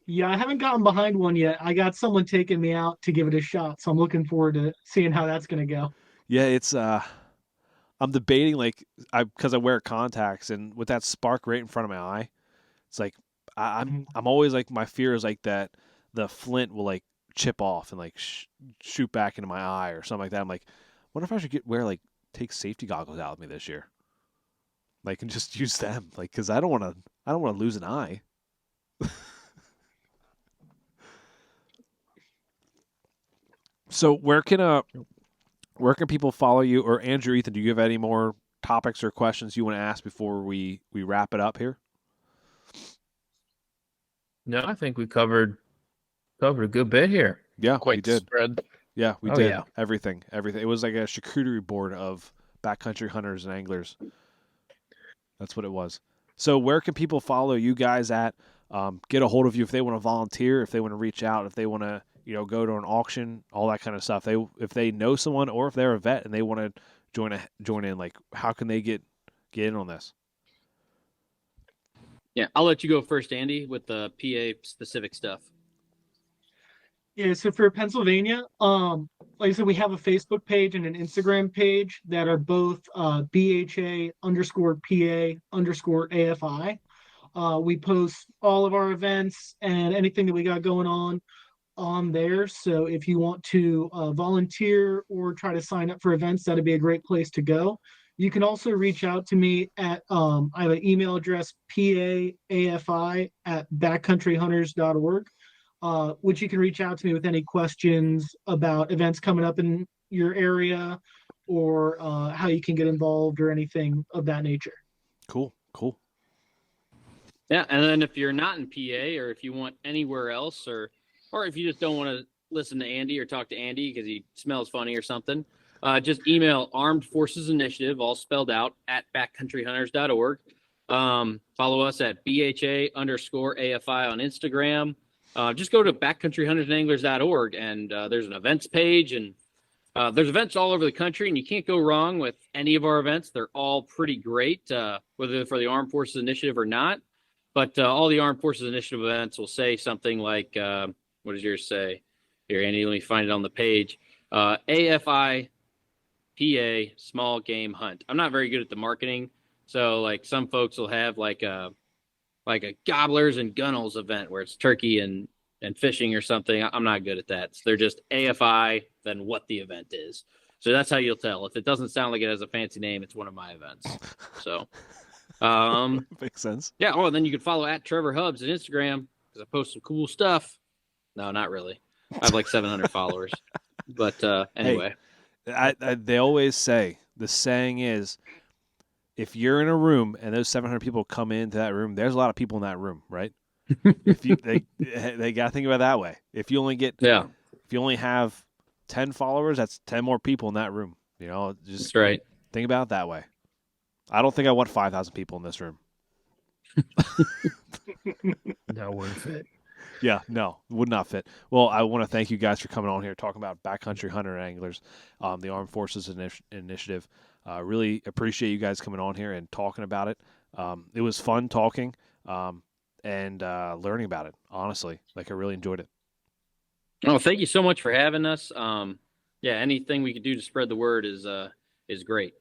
Yeah, I haven't gotten behind one yet. I got someone taking me out to give it a shot, so I'm looking forward to seeing how that's going to go. Yeah, it's I'm debating because I wear contacts, and with that spark right in front of my eye, it's like I'm always like, my fear is like that the flint will like chip off and like shoot back into my eye or something like that. I'm like, what if I should take safety goggles out with me this year, like, and just use them, like, because I don't want to lose an eye. So where can people follow you? Or Andrew, Ethan, do you have any more topics or questions you want to ask before we wrap it up here? No, I think we covered a good bit here. Yeah, Quite we did. spread. Yeah, we Oh, did. yeah. Everything. It was like a charcuterie board of backcountry hunters and anglers. That's what it was. So where can people follow you guys at? Get a hold of you if they want to volunteer, if they want to reach out, if they want to, go to an auction, all that kind of stuff. If they know someone, or if they're a vet and they want to join in, like, how can they get in on this? Yeah, I'll let you go first, Andy, with the PA specific stuff. Yeah, so for Pennsylvania, like I said, we have a Facebook page and an Instagram page that are both BHA_PA_AFI. We post all of our events and anything that we got going on there. So if you want to volunteer or try to sign up for events, that'd be a great place to go. You can also reach out to me at I have an email address, paafi@backcountryhunters.org, which you can reach out to me with any questions about events coming up in your area, or how you can get involved or anything of that nature. Cool. Yeah, and then if you're not in PA, or if you want anywhere else, or if you just don't want to listen to Andy or talk to Andy because he smells funny or something, just email Armed Forces Initiative, all spelled out, at backcountryhunters.org. Follow us at BHA_AFI on Instagram. Just go to backcountryhuntersandanglers.org, and there's an events page, and there's events all over the country, and you can't go wrong with any of our events. They're all pretty great, whether for the Armed Forces Initiative or not. But all the Armed Forces Initiative events will say something like, what does yours say? Here, Andy, let me find it on the page. AFI PA small game hunt. I'm not very good at the marketing, so like some folks will have like a gobblers and gunnels event where it's turkey and fishing or something. I'm not good at that. So they're just AFI, then what the event is. So that's how you'll tell. If it doesn't sound like it has a fancy name, it's one of my events. So makes sense. Yeah. Oh, and then you can follow at Trevor Hubbs on Instagram because I post some cool stuff. No, not really. I have like 700 followers. But anyway. Hey, they always say, the saying is, if you're in a room and those 700 people come into that room, there's a lot of people in that room, right? They got to think about it that way. If you only have 10 followers, that's 10 more people in that room. Just that's right. Think about it that way. I don't think I want 5,000 people in this room. That wouldn't fit. Yeah, no, would not fit. Well, I want to thank you guys for coming on here, talking about backcountry hunter and anglers, the Armed Forces Initiative. Really appreciate you guys coming on here and talking about it. It was fun talking and learning about it, honestly. Like, I really enjoyed it. Oh, thank you so much for having us. Yeah, anything we could do to spread the word is great.